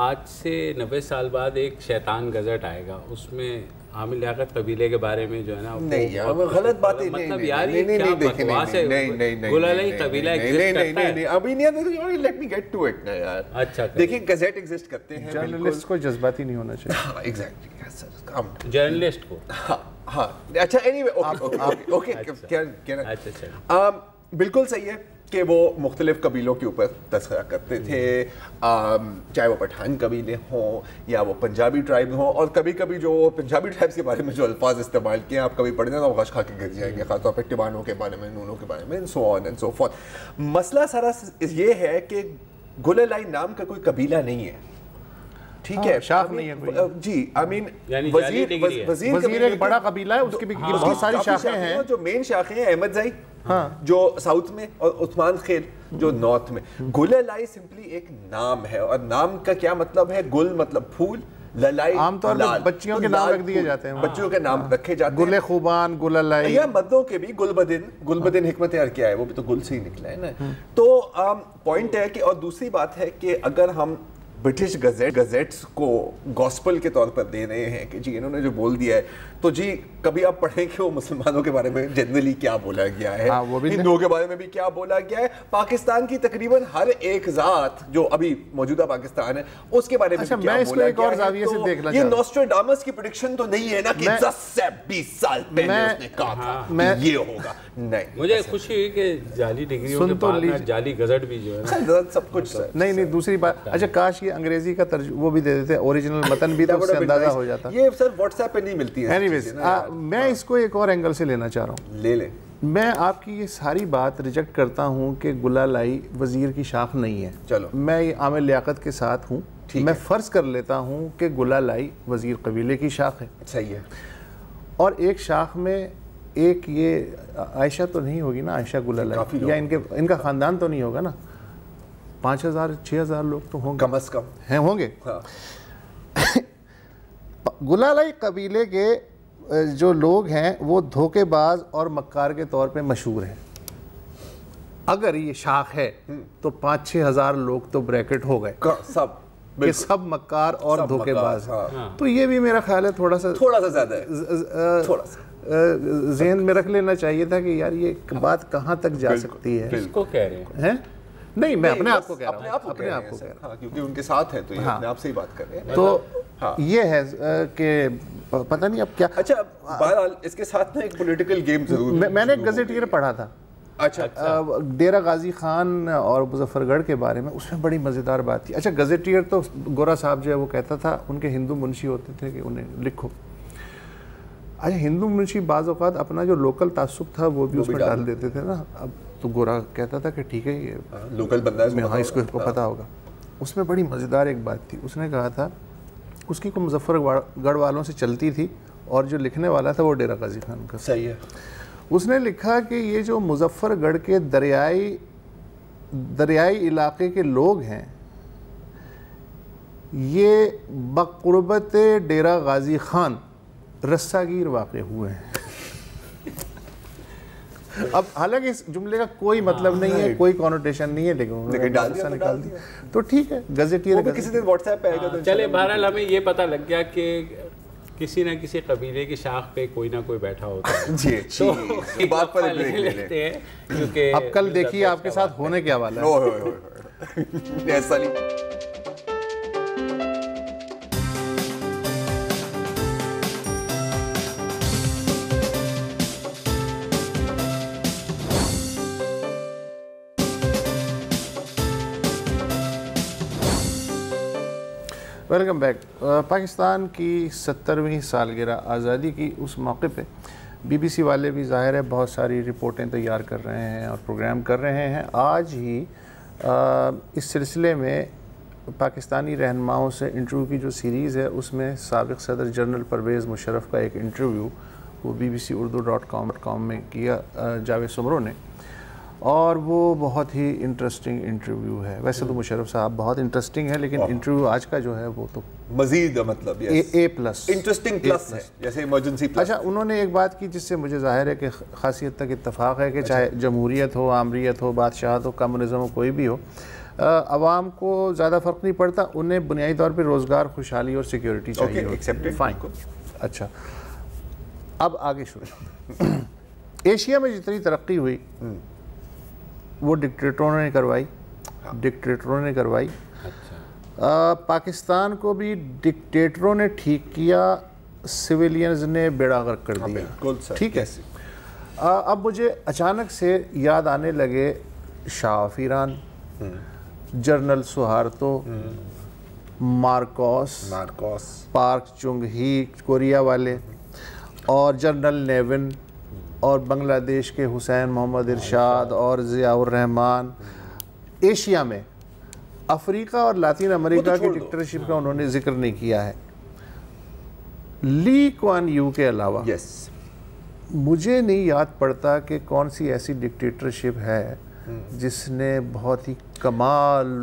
آج سے 90 سال بعد ایک شیطان گزٹ آئے گا، اس میں عامر لیاقت قبیلے کے بارے میں جو ہے نا نہیں یار غلط باتیں، مطلب یار یہ کیا بکواس ہے، گلالی قبیلہ ایگزسٹ کرتا ہے، ابھی نہیں، let me get to it نا یار۔ اچھا دیکھیں گزٹ ایگزسٹ کرتے ہیں، جرنلسٹ کو جذباتی نہیں ہونا چاہیے۔ ایگزیکٹلی جرنلسٹ کو، ہاں اچھا اینی وے اوکے بالکل صحیح ہے۔ کہ وہ مختلف قبیلوں کے اوپر تذکرہ کرتے تھے، چاہے وہ پٹھان قبیلے ہوں یا وہ پنجابی ٹرائب ہوں، اور کبھی کبھی جو پنجابی ٹرائبس کے بارے میں جو الفاظ استعمال کیے آپ کبھی پڑھیں تو غش کھا کے گر جائیں گے، خاص طور پہ ٹبانوں کے بارے میں، نونوں کے بارے میں، سو آن اینڈ سو فورتھ۔ مسئلہ سارا یہ ہے کہ گلالئی نام کا کوئی قبیلہ نہیں ہے، ٹھیک ہے، شاخ نہیں ہے جی، وزیر ایک بڑا قبیلہ ہے، اس کی بھی بہت ساری شاخیں ہیں۔ جو مین شاخیں ہیں احمد زئی جو ساؤتھ میں اور عثمان خیل جو نارتھ میں۔ گلالئی سمپلی ایک نام ہے، اور نام کا کیا مطلب ہے؟ گل مطلب پھول، للائی عام طور پر بچیوں کے نام رکھ دیے جاتے ہیں، بچیوں کے نام رکھے جاتے ہیں، گل خوبان، گلالئی، یا مردوں کے بھی گلبدن حکمت یار کیا ہے، وہ بھی تو گل سے ہی نکلا ہے نا۔ تو پوائنٹ ہے کہ، اور دوسری بات ہے کہ اگر ہم برٹش گزیٹس کو گاسپل کے طور پر دے رہے ہیں کہ جی انہوں نے جو بول دیا ہے، تو جی کبھی آپ پڑھیں کہ وہ مسلمانوں کے بارے میں جنرلی کیا بولا گیا ہے، ہندوؤں کے بارے میں بھی کیا بولا گیا ہے، پاکستان کی تقریباً ہر ایک ذات جو ابھی موجودہ پاکستان ہے اس کے بارے میں کیا بولا گیا ہے۔ یہ نوسٹراڈامس کی پریڈکشن تو نہیں ہے نا کہ 10 سے 20 سال پہلے اس نے کہا تھا یہ ہوگا، نہیں۔ مجھے خوشی ہوئی کہ جعلی ڈگریوں کے بعد جعلی گزٹ بھی جو ہے سب کچھ نہیں، دوسری بات، اچھا کاش یہ انگریزی کا وہ بھی دے دیتے، اوریجنل متن بھی، تو اس سے اندازہ ہو جاتا۔ یہ سر واٹس ایپ پہ نہیں ملتی ہے۔ میں اس کو ایک اور اینگل سے لینا چاہ رہا ہوں، لے لیں۔ میں آپ کی یہ ساری بات ریجیکٹ کرتا ہوں کہ گلالئی وزیر کی شاخ نہیں ہے، چلو میں یہ عامل لیاقت کے ساتھ ہوں، میں فرض کر لیتا ہوں کہ گلالئی وزیر قبیلے کی شاخ ہے، صحیح ہے، اور ایک شاخ میں ایک یہ عائشہ تو نہیں ہوگی نا، عائشہ گلالئی، یا ان کا خاندان تو نہیں ہوگا نا، 5000 6000 لوگ تو ہوں گے، کم از کم ہیں، ہوں گے۔ گلالئی قبیلے کے جو لوگ ہیں وہ دھوکے باز اور مکار کے طور پہ مشہور ہیں۔ اگر یہ شاخ ہے تو 5-6 ہزار لوگ تو بریکٹ ہو گئے کہ سب مکار اور دھوکے باز ہیں۔ تو یہ بھی میرا خیال ہے تھوڑا سا زیادہ ذہن میں رکھ لینا چاہیے تھا کہ یار یہ بات کہاں تک جا سکتی ہے۔ اس کو کہہ رہے ہیں نہیں، میں اپنے آپ کو کہہ رہا ہوں، اپنے آپ کو کہہ رہا ہوں، کیونکہ ان کے ساتھ ہیں تو یہ اپنے آپ سے ہی بات کر رہے ہیں۔ تو یہ ہے کہ پتہ نہیں اب کیا۔ اچھا، بہرحال اس کے ساتھ نا ایک پولیٹیکل گیم ضرور، میں نے ایک گزٹیئر پڑھا تھا، اچھا، ڈیرہ غازی خان اور مظفر گڑھ کے بارے میں، اس میں بڑی مزیدار بات تھی۔ اچھا، گزٹیئر تو گورا صاحب جو ہے وہ کہتا تھا، ان کے ہندو منشی ہوتے تھے کہ انہیں لکھو۔ اچھا، ہندو منشی بعض اوقات اپنا جو لوکل تعصب تھا وہ بھی اس میں ڈال دیتے تھے نا، اب تو گورا کہتا تھا کہ ٹھیک ہے یہ لوکل بندہ ہے، ہاں اس کو پتہ ہوگا۔ اس میں بڑی مزیدار ایک بات تھی، اس نے کہا تھا اس کی کوئی مظفر گڑھ والوں سے چلتی تھی، اور جو لکھنے والا تھا وہ ڈیرہ غازی خان کا، صحیح ہے۔ اس نے لکھا کہ یہ جو مظفر گڑھ کے دریائی علاقے کے لوگ ہیں یہ بقربت ڈیرہ غازی خان رساگیر واقع ہوئے ہیں۔ اب حالانکہ اس جملے کا کوئی مطلب نہیں ہے، کوئی کانوٹیشن نہیں ہے، لیکن ڈال دیا تو ٹھیک ہے، گزٹیئر کسی دن واٹس ایپ پہ آئے گا۔ چلے بہرحال ہمیں یہ پتہ لگ گیا کہ کسی نہ کسی قبیلے کی شاخ پہ کوئی نہ کوئی بیٹھا ہوتا ہے۔ جی، بات پر لیتے ہیں کیونکہ اب کل دیکھیے آپ کے ساتھ ہونے کیا والا ہے۔ ایسا نہیں۔ Welcome back. پاکستان کی 70ویں سالگرہ آزادی کی اس موقع پہ بی سی والے بھی ظاہر ہے بہت ساری رپورٹیں تیار کر رہے ہیں اور پروگرام کر رہے ہیں۔ آج ہی اس سلسلے میں پاکستانی رہنماؤں سے انٹرویو کی جو سیریز ہے اس میں سابق صدر جنرل پرویز مشرف کا ایک انٹرویو وہ bbc-urdu.com میں کیا جاوید سمرو نے، اور وہ بہت ہی انٹرسٹنگ انٹرویو ہے۔ ویسے تو مشرف صاحب بہت انٹرسٹنگ ہے، لیکن انٹرویو آج کا جو ہے وہ تو مزید مطلب A+، انٹرسٹنگ پلس ہے، جیسے ایمرجنسی پلس۔ اچھا، انہوں نے ایک بات کی جس سے مجھے ظاہر ہے کہ خاصی حد تک اتفاق ہے کہ چاہے جمہوریت ہو، آمریت ہو، بادشاہت ہو، کمیونزم ہو، کوئی بھی ہو، عوام کو زیادہ فرق نہیں پڑتا، انہیں بنیادی طور پہ روزگار، خوشحالی اور سیکیورٹی چاہیے ہوتی ہے۔ فائن، اچھا، اب آگے شروع۔ ایشیا میں جتنی ترقی ہوئی وہ ڈکٹیٹروں نے کروائی۔ پاکستان کو بھی ڈکٹیٹروں نے ٹھیک کیا، سویلینز نے بیڑا غرق کر دیا، ٹھیک ہے۔ اب مجھے اچانک سے یاد آنے لگے Shah of Iran, general Suharto, Marcos, Park Chung Hee Korea والے، اور جنرل نیون، اور بنگلہ دیش کے حسین محمد ارشاد اور ضیاء الرحمان۔ ایشیا میں افریقہ اور لاطین امریکہ کی ڈکٹیٹرشپ کا انہوں نے ذکر نہیں کیا ہے۔ لی کوان یو کے علاوہ مجھے نہیں یاد پڑتا کہ کون سی ایسی ڈکٹیٹرشپ ہے جس نے بہت ہی کمال۔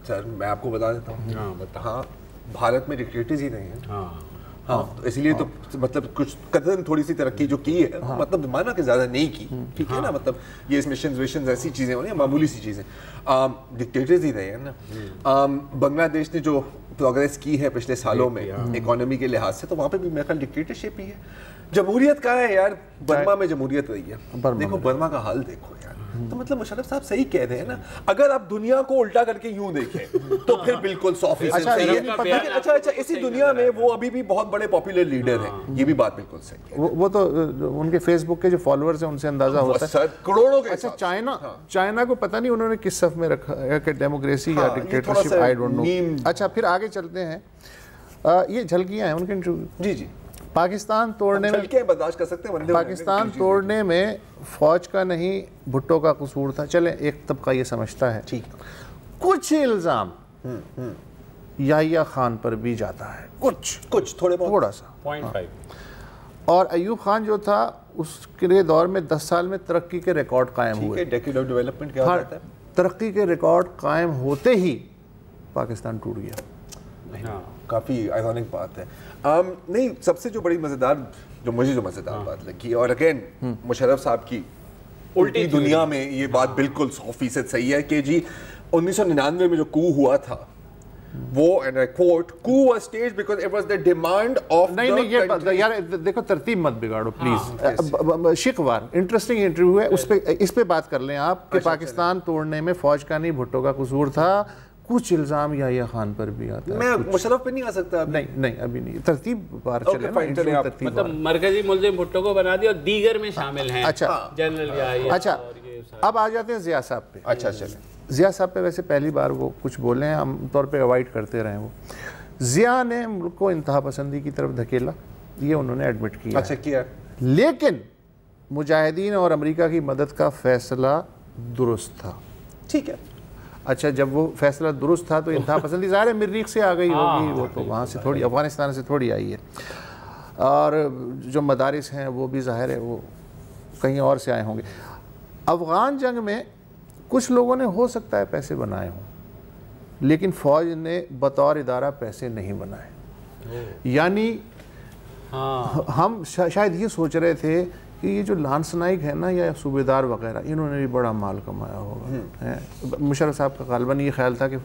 سر میں آپ کو بتا دیتا ہوں، ہاں بھارت میں ڈکٹیٹرز ہی نہیں ہیں، ہاں اس لیے تو مطلب کچھ قدر تھوڑی سی ترقی جو کی ہے، مطلب مانا کہ زیادہ نہیں کی، ٹھیک ہے نا، مطلب یہ مشنز ویشنز ایسی چیزیں ہونی ہیں، معمولی سی چیزیں، ڈکٹیٹرز ہی رہے ہیں نا۔ بنگلہ دیش نے جو پروگریس کی ہے پچھلے سالوں میں اکانومی کے لحاظ سے، تو وہاں پہ بھی میرا خیال ڈکٹیٹرشپ ہی ہے۔ جمہوریت کہاں ہے یار؟ برما میں جمہوریت رہی ہے، دیکھو برما کا حال دیکھو یار، تو مطلب مشرف صاحب صحیح کہہ رہے ہیں نا، اگر آپ دنیا کو الٹا کر کے یوں دیکھیں تو پھر بالکل 100% صحیح ہے، لیکن اچھا اسی دنیا میں وہ ابھی بھی بہت بڑے پاپولر لیڈر ہیں، یہ بھی بات بالکل صحیح ہے۔ وہ تو ان کے فیس بک کے جو فالوورز ہیں ان سے اندازہ ہوتا ہے کروڑوں کے۔ اچھا چائنا کو پتہ نہیں انہوں نے کس صف میں رکھا ہے کہ ڈیموکریسی یا ڈکٹیٹرشپ، آئی ڈونٹ نو۔ اچھا پھر آگے چلتے ہیں، یہ جھلکیاں ہیں ان کے انٹرویو۔ جی پاکستان توڑنے میں برداشت کر سکتے ہیں، پاکستان توڑنے میں فوج کا نہیں بھٹو کا قصور تھا۔ چلیں ایک طبقہ یہ سمجھتا ہے، کچھ الزام یحییٰ خان پر بھی جاتا ہے، کچھ تھوڑا سا 0.5۔ اور ایوب خان جو تھا اس کے دور میں 10 سال میں ترقی کے ریکارڈ قائم ہوئے، ڈیکیڈ آف ڈیولپمنٹ کیا ہوتا ہے، ترقی کے ریکارڈ قائم ہوتے ہی پاکستان ٹوٹ گیا۔ کافی آئرونک بات ہے۔ نہیں، سب سے جو بڑی مزیدار جو مزیدار بات لگی، اور اگین مشرف صاحب کی الٹی دنیا میں یہ بات بالکل 100% صحیح ہے کہ جی 1999 میں جو کو ہوا تھا وہ اینڈ آئی کوٹ کو was staged because it was the demand of نہیں یار دیکھو ترتیب مت بگاڑو پلیز۔ شکوار انٹرسٹنگ انٹرویو ہے، اس پہ بات کر لیں آپ کہ پاکستان توڑنے میں فوج کا نہیں بھٹو کا قصور تھا، کچھ الزام یحییٰ خان پر بھی آتا ہے۔ میں مشرف پہ نہیں آ سکتا، نہیں ابھی نہیں، ترتیب بار چلے نا، مطلب مرکزی ملزم بھٹو کو بنا دیا اور دیگر میں شامل ہیں جنرل یحییٰ۔ اچھا اب آ جاتے ہیں ضیاء صاحب پہ۔ اچھا چلیں، ضیاء صاحب پہ ویسے پہلی بار وہ کچھ بولے ہیں، عام طور پہ اوائڈ کرتے رہے وہ۔ ضیاء نے ملک کو انتہا پسندی کی طرف دھکیلا، یہ انہوں نے ایڈمٹ کیا۔ اچھا کیا، لیکن مجاہدین اور امریکہ کی مدد کا فیصلہ درست تھا۔ ٹھیک ہے، اچھا جب وہ فیصلہ درست تھا تو انتہا پسندی ظاہر ہے مریخ سے آ گئی ہوگی، وہ تو وہاں سے تھوڑی افغانستان سے تھوڑی آئی ہے، اور جو مدارس ہیں وہ بھی ظاہر ہے وہ کہیں اور سے آئے ہوں گے۔ افغان جنگ میں کچھ لوگوں نے ہو سکتا ہے پیسے بنائے ہوں، لیکن فوج نے بطور ادارہ پیسے نہیں بنائے۔ یعنی ہم شاید یہ سوچ رہے تھے کہ یہ جو لانس نائک ہے نا یا صوبیدار وغیرہ، انہوں نے بھی بڑا مال کمایا ہوگا۔ مشرف صاحب کا غالباً یہ خیال تھا کہ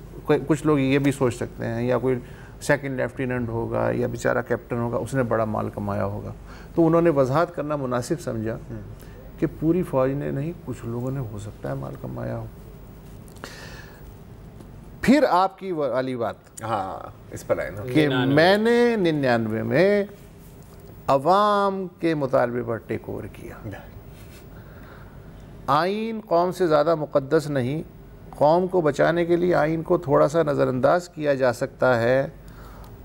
کچھ لوگ یہ بھی سوچ سکتے ہیں یا کوئی سیکنڈ لیفٹیننٹ ہوگا یا بیچارہ کیپٹن ہوگا، اس نے بڑا مال کمایا ہوگا، تو انہوں نے وضاحت کرنا مناسب سمجھا کہ پوری فوج نے نہیں، کچھ لوگوں نے ہو سکتا ہے مال کمایا ہو۔ پھر آپ کی والی بات اس پر آئے نا کہ میں نے 99 میں عوام کے مطالبے پر ٹیک اوور کیا۔ آئین قوم سے زیادہ مقدس نہیں، قوم کو بچانے کے لیے آئین کو تھوڑا سا نظر انداز کیا جا سکتا ہے۔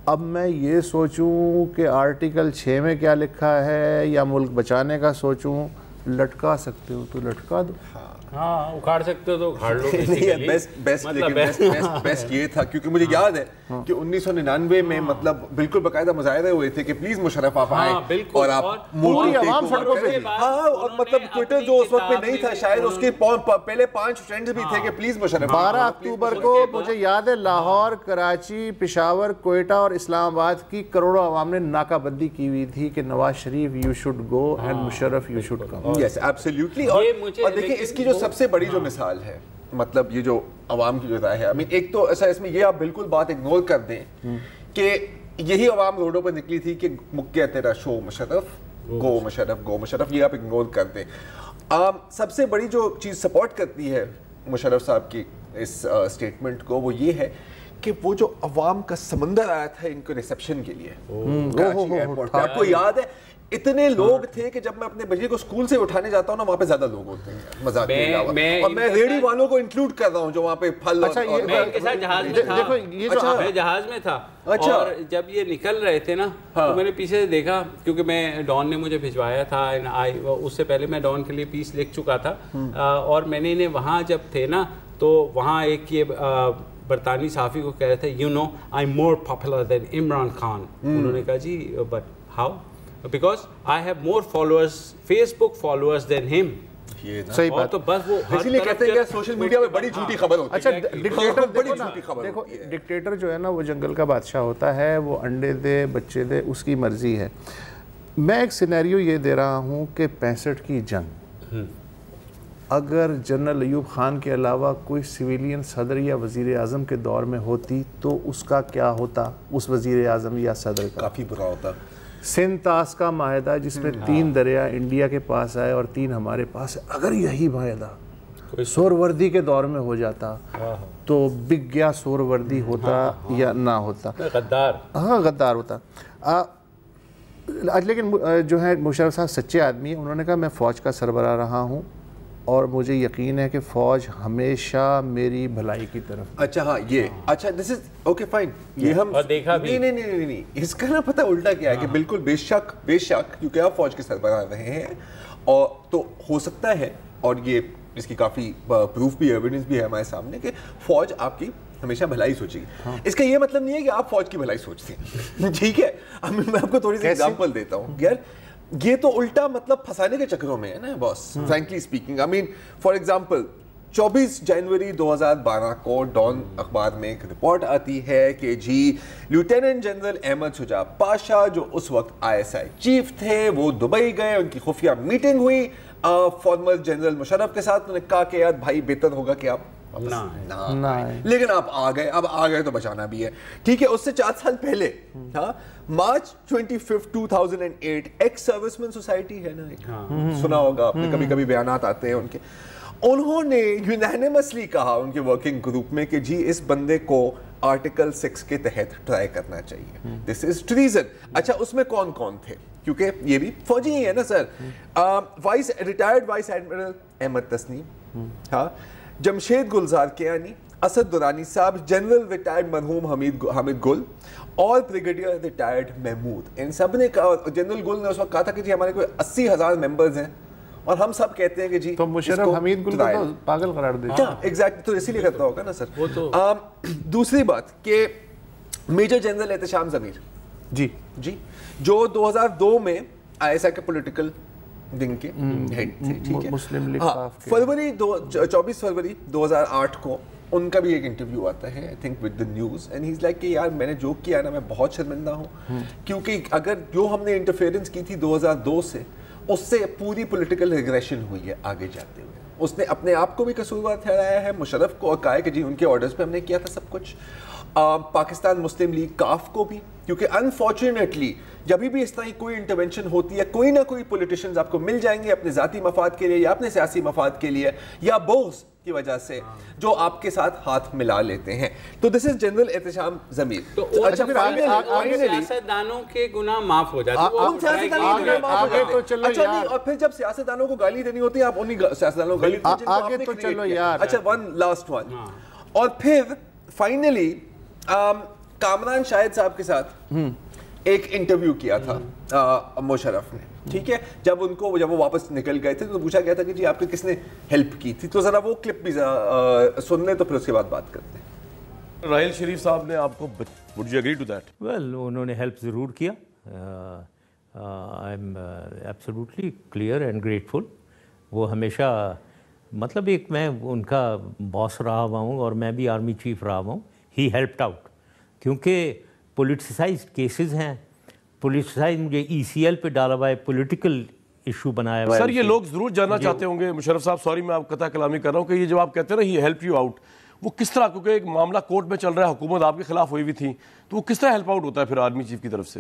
اب میں یہ سوچوں کہ آرٹیکل 6 میں کیا لکھا ہے یا ملک بچانے کا سوچوں، لٹکا سکتے ہو تو لٹکا دو، ہاں اکھاڑ سکتے ہو تو اکھاڑ لو۔ بیسٹ یہ تھا کیونکہ مجھے یاد ہے کہ 1999 میں مطلب بالکل باقاعدہ مظاہرے ہوئے تھے کہ پلیز مشرف آپ آئیں اور آپ پوری عوام سڑکوں پہ، اور مطلب ٹویٹر جو اس وقت پہ نہیں تھا شاید، اس کے پہلے 5 ٹرینڈز بھی تھے کہ پلیز مشرف۔ 12 اکتوبر کو مجھے یاد ہے لاہور، کراچی، پشاور، کوئٹہ اور اسلام آباد کی کروڑوں عوام نے ناکہ بندی کی ہوئی تھی کہ Nawaz Sharif you should go and Musharraf you should come. Yes absolutely. اور دیکھیں اس کی جو سب سے بڑی جو مثال ہے، مطلب یہ جو عوام کی جو رائے ہے، ایک تو ایسا اس میں یہ آپ بالکل بات اگنور کر دیں کہ یہی عوام روڈوں پر نکلی تھی کہ مکہ تیرا شو مشرف، گو مشرف، گو مشرف، یہ آپ اگنور کر دیں۔ سب سے بڑی جو چیز سپورٹ کرتی ہے مشرف صاحب کی اس اسٹیٹمنٹ کو وہ یہ ہے کہ وہ جو عوام کا سمندر آیا تھا ان کو ریسیپشن کے لیے کراچی ایئرپورٹ پہ, آپ کو یاد ہے اتنے لوگ تھے کہ جب میں اپنے بچے کو اسکول سے اٹھانے جاتا ہوں نا وہاں پہ زیادہ لوگ ہوتے ہیں مزاق کے علاوہ, اور میں ریڑھی والوں کو انکلوڈ کر رہا ہوں جو وہاں پہ پھل. میں ان کے ساتھ جہاز میں تھا, میں جہاز میں تھا, اور جب یہ نکل رہے تھے نا تو میں نے پیچھے سے دیکھا, کیونکہ میں ڈان نے مجھے بھجوایا تھا, اس سے پہلے میں ڈان کے لیے پیس لکھ چکا تھا, اور میں نے انہیں وہاں جب تھے نا تو وہاں ایک یہ برطانوی صحافی کو کہہ رہے تھے, you know I am more popular than Imran Khan. انہوں نے کہا جی but how, because I have more followers, Facebook followers than him. صحیح بات, تو بس وہ اسی لیے کہتے ہیں کہ سوشل میڈیا میں بڑی جھوٹی خبر ہوتی ہے. اچھا ڈکٹیٹر بڑی جھوٹی خبر, دیکھو ڈکٹیٹر جو ہے نا وہ جنگل کا بادشاہ ہوتا ہے, وہ انڈے دے بچے دے اس کی مرضی ہے. میں ایک سینیریو یہ دے رہا ہوں کہ 65 کی جنگ اگر جنرل ایوب خان کے علاوہ کوئی سویلین صدر یا وزیر اعظم کے دور میں ہوتی تو اس کا کیا ہوتا, اس وزیر اعظم یا صدر کا کافی برا ہوتا. سندھ طاس کا معاہدہ جس میں 3 دریا انڈیا کے پاس آئے اور 3 ہمارے پاس ہے, اگر یہی معاہدہ سہروردی کے دور میں ہو جاتا تو بک گیا سہروردی ہوتا یا نہ ہوتا, غدار, ہاں غدار ہوتا. لیکن جو ہے مشرف صاحب سچے آدمی ہیں, انہوں نے کہا میں فوج کا سربراہ رہا ہوں اور مجھے یقین ہے کہ فوج ہمیشہ میری بھلائی کی طرف. اچھا ہاں یہ اچھا دس از اوکے فائن, یہ ہم دیکھا بھی نہیں اس کا نا پتہ الٹا کیا ہے کہ بالکل بے شک کیونکہ آپ فوج کے سربراہ رہے ہیں, اور تو ہو سکتا ہے, اور یہ اس کی کافی پروف بھی ایویڈنس بھی ہے ہمارے سامنے کہ فوج آپ کی ہمیشہ بھلائی سوچے گی. اس کا یہ مطلب نہیں ہے کہ آپ فوج کی بھلائی سوچتے ہیں, ٹھیک ہے. میں آپ کو تھوڑی سی ایگزامپل دیتا ہوں یار, یہ تو الٹا مطلب پھنسانے کے چکروں میں ہے نا boss, frankly speaking. I mean for example 24 جنوری 2012 کو ڈان اخبار میں ایک رپورٹ آتی ہے کہ جی لیوٹیننٹ جنرل احمد شجاع پاشا جو اس وقت ISI چیف تھے وہ دبئی گئے, ان کی خفیہ میٹنگ ہوئی فارمر جنرل مشرف کے ساتھ. انہوں نے کہا کہ یار بھائی بہتر ہوگا کہ آپ لیکن آپ آ گئے تو بچانا بھی ہے, ٹھیک ہے. اس سے 4 سال پہلے مارچ 25 2008 ایکس سروس مین سوسائٹی ہے نا, سنا ہوگا آپ نے, کبھی کبھی بیانات آتے ہیں ان کے, انہوں نے یونینیمسلی کہا ان کے ورکنگ گروپ میں کہ جی اس بندے کو آرٹیکل 6 کے تحت ٹرائی کرنا چاہیے, دس از ٹریزن. اچھا اس میں کون کون تھے, کیونکہ یہ بھی فوجی ہی ہے نا sir. Retired vice admiral Ahmed Tasneem, ہاں, جمشید گلزار کیانی, اسد درانی صاحب, جنرل ریٹائرڈ مرحوم حامد گل اور بریگیڈیئر ریٹائرڈ محمود. ان سب نے کہا, جنرل گل نے اس وقت کہا تھا کہ جی ہمارے کوئی 80,000 ممبرز ہیں اور ہم سب کہتے ہیں کہ جی تو مشرف حمید گل کو پاگل قرار دے. ایگزیکٹلی, تو اسی لیے کرتا ہوگا نا سر. دوسری بات کہ میجر جنرل احتشام ضمیر جی جو 2002 میں ISI کے پولیٹیکل ونگ کے ہیڈ تھے, ٹھیک ہے, مسلم لیگ. 24 فروری 2008 کو ان کا بھی ایک انٹرویو آتا ہے I think with the news, and he is like کہ یار میں نے جو کیا نا میں بہت شرمندہ ہوں, کیونکہ اگر جو ہم نے انٹرفیئرنس کی تھی 2002 سے, اس سے پوری پولیٹیکل ریگریشن ہوئی ہے آگے جاتے ہوئے. اس نے اپنے آپ کو بھی قصوروار ٹھہرایا ہے, مشرف کو, اور کہا ہے کہ جی ان کے آرڈرز پہ ہم نے کیا تھا سب کچھ. پاکستان مسلم لیگ کاف کو بھی, کیونکہ انفارچونیٹلی جب بھی اس طرح کوئی انٹرونشن ہوتی ہے کوئی نہ کوئی پولیٹیشینز آپ کو مل جائیں گے اپنے ذاتی مفاد کے لیے یا اپنے سیاسی مفاد کے لیے یا بغض کی وجہ سے جو آپ کے ساتھ ہاتھ ملا لیتے ہیں. تو دس از جنرل احتشام ضمیر. تو سیاستدانوں کے گناہ معاف ہو جاتے ہیں, اور پھر جب سیاستدانوں کو گالی دینی ہوتی ہے آپ انہی سیاستدانوں کو گالی آگے تو چلو یار. اچھا ون لاسٹ ون, اور پھر فائنلی کامران شاہد صاحب کے ساتھ ایک انٹرویو کیا تھا مشرف نے, ٹھیک ہے, جب وہ واپس نکل گئے تھے تو پوچھا گیا تھا کہ جی آپ کی کس نے ہیلپ کی تھی, تو ذرا وہ کلپ بھی سن لیں تو پھر اس کے بعد بات کرتے ہیں. راحیل شریف صاحب نے آپ کو would you agree to that? Well, انہوں نے ہیلپ ضرور کیا. I am absolutely clear and grateful. وہ ہمیشہ مطلب ایک میں ان کا باس رہا ہوا ہوں اور میں بھی آرمی چیف رہا ہوا ہوں. He helped out کیونکہ پولیٹیسائزڈ کیسز ہیں, پولیٹیسائز مجھے ECL پہ ڈالا ہوا ہے, پولیٹیکل ایشو بنایا ہوا ہے. سر یہ لوگ ضرور جاننا چاہتے ہوں گے مشرف صاحب, سوری میں آپ قطع کلامی کر رہا ہوں, کہ یہ جب آپ کہتے ہیں نا he helped you out, وہ کس طرح, کیونکہ ایک معاملہ کورٹ میں چل رہا ہے, حکومت آپ کے خلاف ہوئی ہوئی تھی, تو وہ کس طرح ہیلپ آؤٹ ہوتا ہے پھر آرمی چیف کی طرف سے؟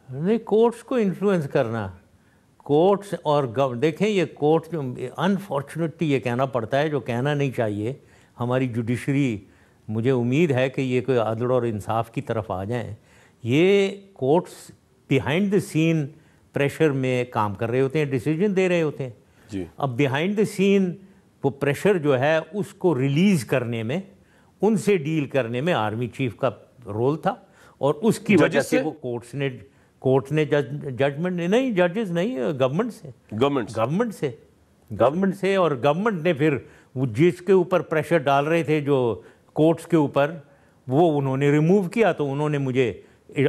نہیں, کورٹس کو انفلوئنس کرنا, کورٹس اور دیکھیں یہ کورٹ انفارچونیٹلی یہ کہنا پڑتا ہے جو کہنا نہیں چاہیے, ہماری جوڈیشری مجھے امید ہے کہ یہ کوئی عدل اور انصاف کی طرف آ جائیں. یہ courts behind the scene pressure میں کام کر رہے ہوتے ہیں, ڈیسیجن دے رہے ہوتے ہیں. جی اب بیہائنڈ دا سین وہ پریشر جو ہے اس کو ریلیز کرنے میں, ان سے ڈیل کرنے میں آرمی چیف کا رول تھا, اور اس کی وجہ سے وہ کورٹس نے ججمنٹ نہیں, ججز نہیں, گورنمنٹ سے اور گورنمنٹ نے پھر وہ جس کے اوپر پریشر ڈال رہے تھے جو کورٹس کے اوپر, وہ انہوں نے ریموو کیا, تو انہوں نے مجھے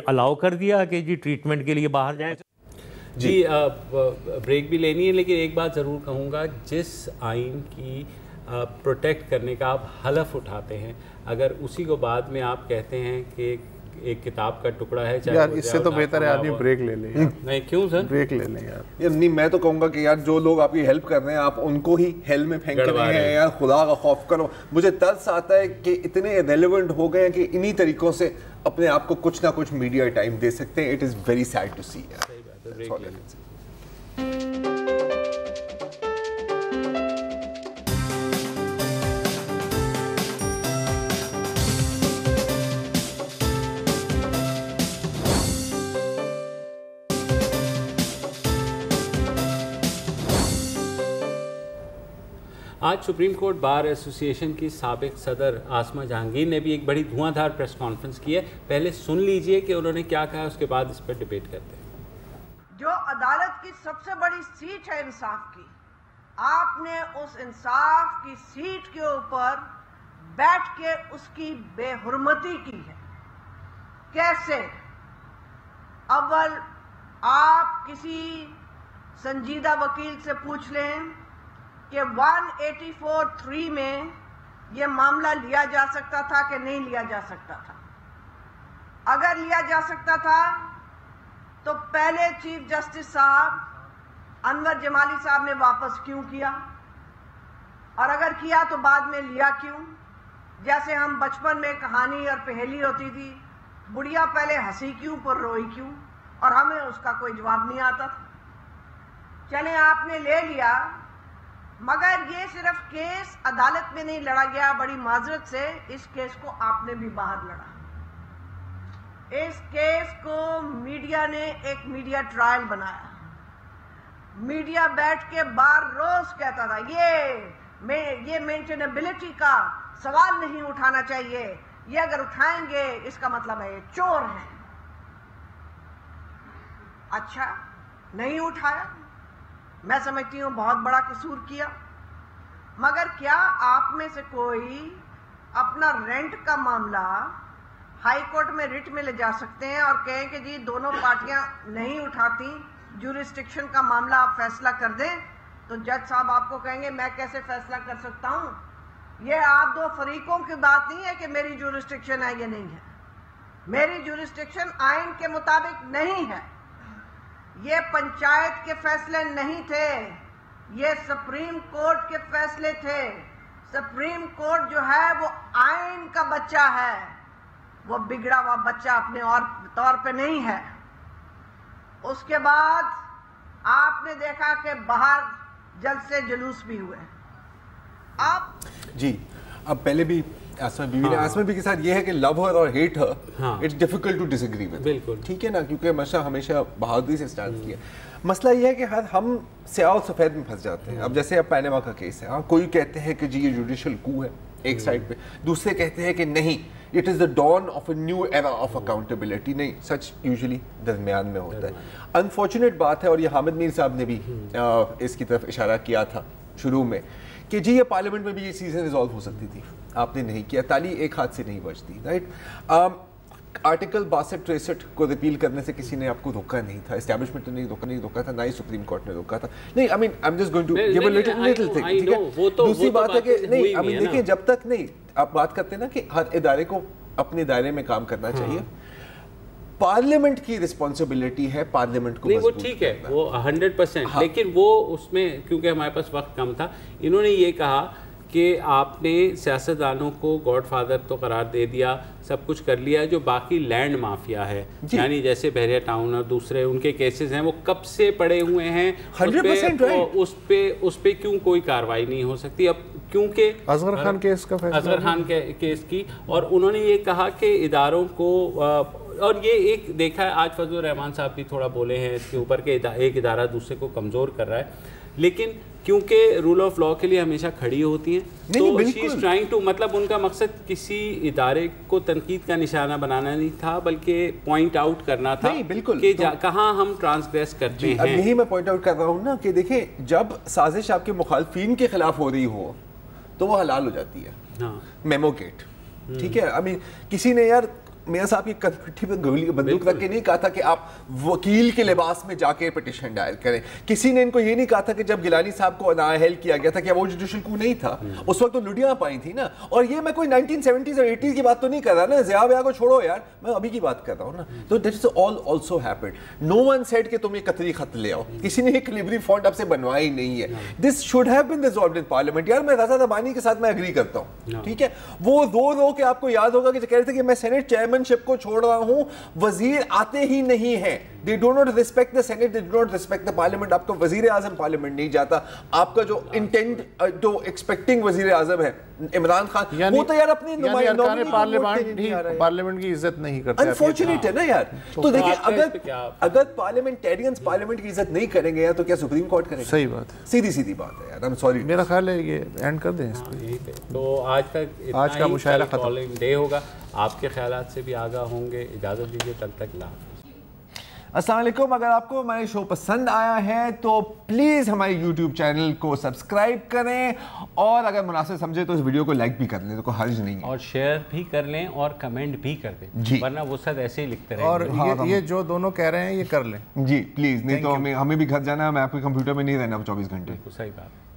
الاؤ کر دیا کہ جی ٹریٹمنٹ کے لیے باہر جائیں. جی بریک بھی لینی ہے, لیکن ایک بات ضرور کہوں گا, جس آئین کی پروٹیکٹ کرنے کا آپ حلف اٹھاتے ہیں, اگر اسی کو بعد میں آپ کہتے ہیں کہ ایک کتاب کا ٹکڑا ہے, یار اس سے تو بہتر ہے آدمی بریک لے لیں. نہیں کیوں سر بریک لے لیں یار. نہیں, میں تو کہوں گا کہ یار جو لوگ آپ کی ہیلپ کر رہے ہیں آپ ان کو ہی ہیل میں پھینک رہے ہیں. یار خدا کا خوف کرو. مجھے ترس آتا ہے کہ اتنے ریلیونٹ ہو گئے ہیں کہ انہی طریقوں سے اپنے آپ کو کچھ نہ کچھ میڈیا ٹائم دے سکتے ہیں. It is very sad to see. آج سپریم کورٹ بار ایسوسی ایشن کی سابق صدر عاصمہ جہانگیر نے بھی ایک بڑی دھواں دھار پریس کانفرنس کی ہے. پہلے سن لیجئے کہ انہوں نے کیا کہا, اس کے بعد اس پر ڈیبیٹ کرتے ہیں. جو عدالت کی سب سے بڑی سیٹ ہے انصاف کی, آپ نے اس انصاف کی سیٹ کے اوپر بیٹھ کے اس کی بے حرمتی کی ہے. کیسے؟ اول آپ کسی سنجیدہ وکیل سے پوچھ لیں کہ 184(3) میں یہ معاملہ لیا جا سکتا تھا کہ نہیں لیا جا سکتا تھا. اگر لیا جا سکتا تھا تو پہلے چیف جسٹس صاحب انور جمالی صاحب نے واپس کیوں کیا, اور اگر کیا تو بعد میں لیا کیوں؟ جیسے ہم بچپن میں کہانی اور پہیلی ہوتی تھی, بڑھیا پہلے ہنسی کیوں پر روئی کیوں, اور ہمیں اس کا کوئی جواب نہیں آتا تھا. چلیں آپ نے لے لیا, مگر یہ صرف کیس عدالت میں نہیں لڑا گیا. بڑی معذرت سے اس کیس کو آپ نے بھی باہر لڑا. اس کیس کو میڈیا نے ایک میڈیا ٹرائل بنایا. میڈیا بیٹھ کے بار روز کہتا تھا یہ مینٹینیبلٹی کا سوال نہیں اٹھانا چاہیے, یہ اگر اٹھائیں گے اس کا مطلب ہے یہ چور ہیں. اچھا نہیں اٹھایا, میں سمجھتی ہوں بہت بڑا قصور کیا. مگر کیا آپ میں سے کوئی اپنا رینٹ کا معاملہ ہائی کورٹ میں ریٹ میں لے جا سکتے ہیں اور کہیں کہ جی دونوں پارٹیاں نہیں اٹھاتی, جورسڈکشن کا معاملہ آپ فیصلہ کر دیں؟ تو جج صاحب آپ کو کہیں گے میں کیسے فیصلہ کر سکتا ہوں؟ یہ آپ دو فریقوں کی بات نہیں ہے کہ میری جورسڈکشن ہے یا نہیں ہے. میری جورسڈکشن آئین کے مطابق نہیں ہے. یہ پنچایت کے فیصلے نہیں تھے, یہ سپریم کورٹ کے فیصلے تھے. سپریم کورٹ جو ہے وہ آئین کا بچہ ہے, وہ بگڑا ہوا بچہ اپنے اور طور پہ نہیں ہے. اس کے بعد آپ نے دیکھا کہ باہر جلسے جلوس بھی ہوئے. آپ جی اب پہلے بھی آسمہ بیوی نے, آسمہ بیوی کے ساتھ یہ ہے کہ love her or hate her, it's difficult to disagree with. بالکل ٹھیک ہے نا, کیونکہ ماشاء ہمیشہ بہادری سے اسٹارٹ کیا. مسئلہ یہ ہے کہ ہم سیاہ و سفید میں پھنس جاتے ہیں. اب جیسے اب پینما کا کیس ہے, کوئی کہتے ہیں کہ جی یہ جوڈیشل کو ہے ایک سائڈ پہ, دوسرے کہتے ہیں کہ نہیں it is the dawn of a new era of accountability. نہیں, سچ یوزلی درمیان میں ہوتا ہے. انفارچونیٹ بات ہے, اور یہ حامد میر صاحب نے بھی اس کی طرف اشارہ کیا تھا شروع میں کہ جی یہ پارلیمنٹ میں بھی یہ چیزیں ریزالو ہو سکتی تھی, آپ نے نہیں کیا. تالی ایک ہاتھ سے نہیں بجتی, رائٹ. آرٹیکل 62-63 کو ریپیل کرنے سے کسی نے آپ کو روکا نہیں تھا, اسٹیبلشمنٹ نے نہیں روکا تھا, نہ ہی سپریم کورٹ نے روکا تھا. نہیں, I mean I am just going to give a little thing, ٹھیک ہے. دوسری بات ہے کہ نہیں, آئی مین دیکھیں جب تک نہیں آپ بات کرتے ہیں نا کہ ہر ادارے کو اپنے دائرے میں کام کرنا چاہیے, پارلیمنٹ کی رسپانسبلٹی ہے پارلیمنٹ کو. نہیں وہ ٹھیک ہے, وہ 100%, لیکن وہ اس میں کیونکہ ہمارے پاس وقت کم تھا, انہوں نے یہ کہا کہ آپ نے سیاستدانوں کو گاڈ فادر تو قرار دے دیا, سب کچھ کر لیا, جو باقی لینڈ مافیا ہے یعنی جیسے بحریہ ٹاؤن اور دوسرے ان کے کیسز ہیں وہ کب سے پڑے ہوئے ہیں, اس پہ کیوں کوئی کارروائی نہیں ہو سکتی. اب کیونکہ اصغر خان کیس کا فیصلہ، اصغر خان کیس کی، اور انہوں نے یہ کہا کہ اداروں کو، اور یہ ایک دیکھا ہے آج فضل الرحمان صاحب بھی تھوڑا بولے ہیں اس کے اوپر کہ ایک ادارہ دوسرے کو کمزور کر رہا ہے، لیکن کیونکہ رول آف لا کے لیے ہمیشہ کھڑی ہوتی ہیں تو شی از ٹرائنگ ٹو، مطلب ان کا مقصد کسی ادارے کو تنقید کا نشانہ بنانا نہیں تھا بلکہ پوائنٹ آؤٹ کرنا تھا کہ کہاں ہم ٹرانسگریس کرتے ہیں۔ یہی میں پوائنٹ آؤٹ کر رہا ہوں نا کہ دیکھیں جب سازش آپ کے مخالفین کے خلاف ہو رہی ہو تو وہ حلال ہو جاتی ہے، میمو گیٹ، ٹھیک ہے، ابھی کسی نے یار میاں صاحب کی کٹھی پہ بندوق رکھ کے نہیں کہا تھا کہ آپ وکیل کے لباس میں جا کے پٹیشن دائر کریں، کسی نے ان کو یہ نہیں کہا تھا کہ جب گیلانی صاحب کو نااہل کیا گیا تھا کہ وہ جوڈیشل کو نہیں تھا، اس وقت تو لڑیاں پائی تھی نا، اور یہ میں کوئی 1970s اور 80s کی بات تو نہیں کر رہا نا، ضیاء بیاہ کو چھوڑو یار، میں ابھی کی بات کر رہا ہوں نا، تو that is all also happened, no one said کہ تم یہ قطری خط لے آؤ، کسی نے ایک لیبری فونٹ آپ سے بنوایا ہی نہیں ہے، this should have been resolved in parliament. یار میں رضا زبانی کے ساتھ میں اگری کرتا ہوں، ٹھیک ہے، وہ رو کے آپ کو یاد ہوگا کہ کہہ رہے تھے کہ میں سینٹ چیئرمین شپ کو چھوڑ رہا ہوں، وزیر آتے ہی نہیں ہیں، they do not respect the Senate, they do not respect the Parliament، آپ کا وزیر اعظم پارلیمنٹ نہیں جاتا، آپ کا جو انٹینٹ جو ایکسپیکٹنگ وزیر اعظم ہے عمران خان، وہ تو یار اپنی پارلیمنٹ کی عزت نہیں کرتے، انفارچونیٹ ہے نا یار۔ تو دیکھیں اگر پارلیمنٹیرینز پارلیمنٹ کی عزت نہیں کریں گے تو کیا سپریم کورٹ کرے گا؟ صحیح بات ہے، سیدھی بات ہے یار، I'm sorry، میرا خیال ہے یہ اینڈ کر دیں اس پہ۔ تو آج کا مشاعرہ ختم ڈے ہوگا، آپ کے خیالات سے بھی آگاہ ہوں گے، اجازت دیجیے تب تک لا۔ السلام علیکم، اگر آپ کو ہمارے شو پسند آیا ہے تو پلیز ہمارے یوٹیوب چینل کو سبسکرائب کریں، اور اگر مناسب سمجھے تو اس ویڈیو کو لائک بھی کر لیں، تو کوئی حرج نہیں ہے، اور شیئر بھی کر لیں اور کمنٹ بھی کر دیں، ورنہ وہ سب ایسے ہی لکھتے رہیں، اور یہ جو دونوں کہہ رہے ہیں یہ کر لیں جی پلیز، نہیں تو ہمیں بھی گھر جانا ہے، میں آپ کے کمپیوٹر میں نہیں رہنا 24 گھنٹے۔ صحیح بات۔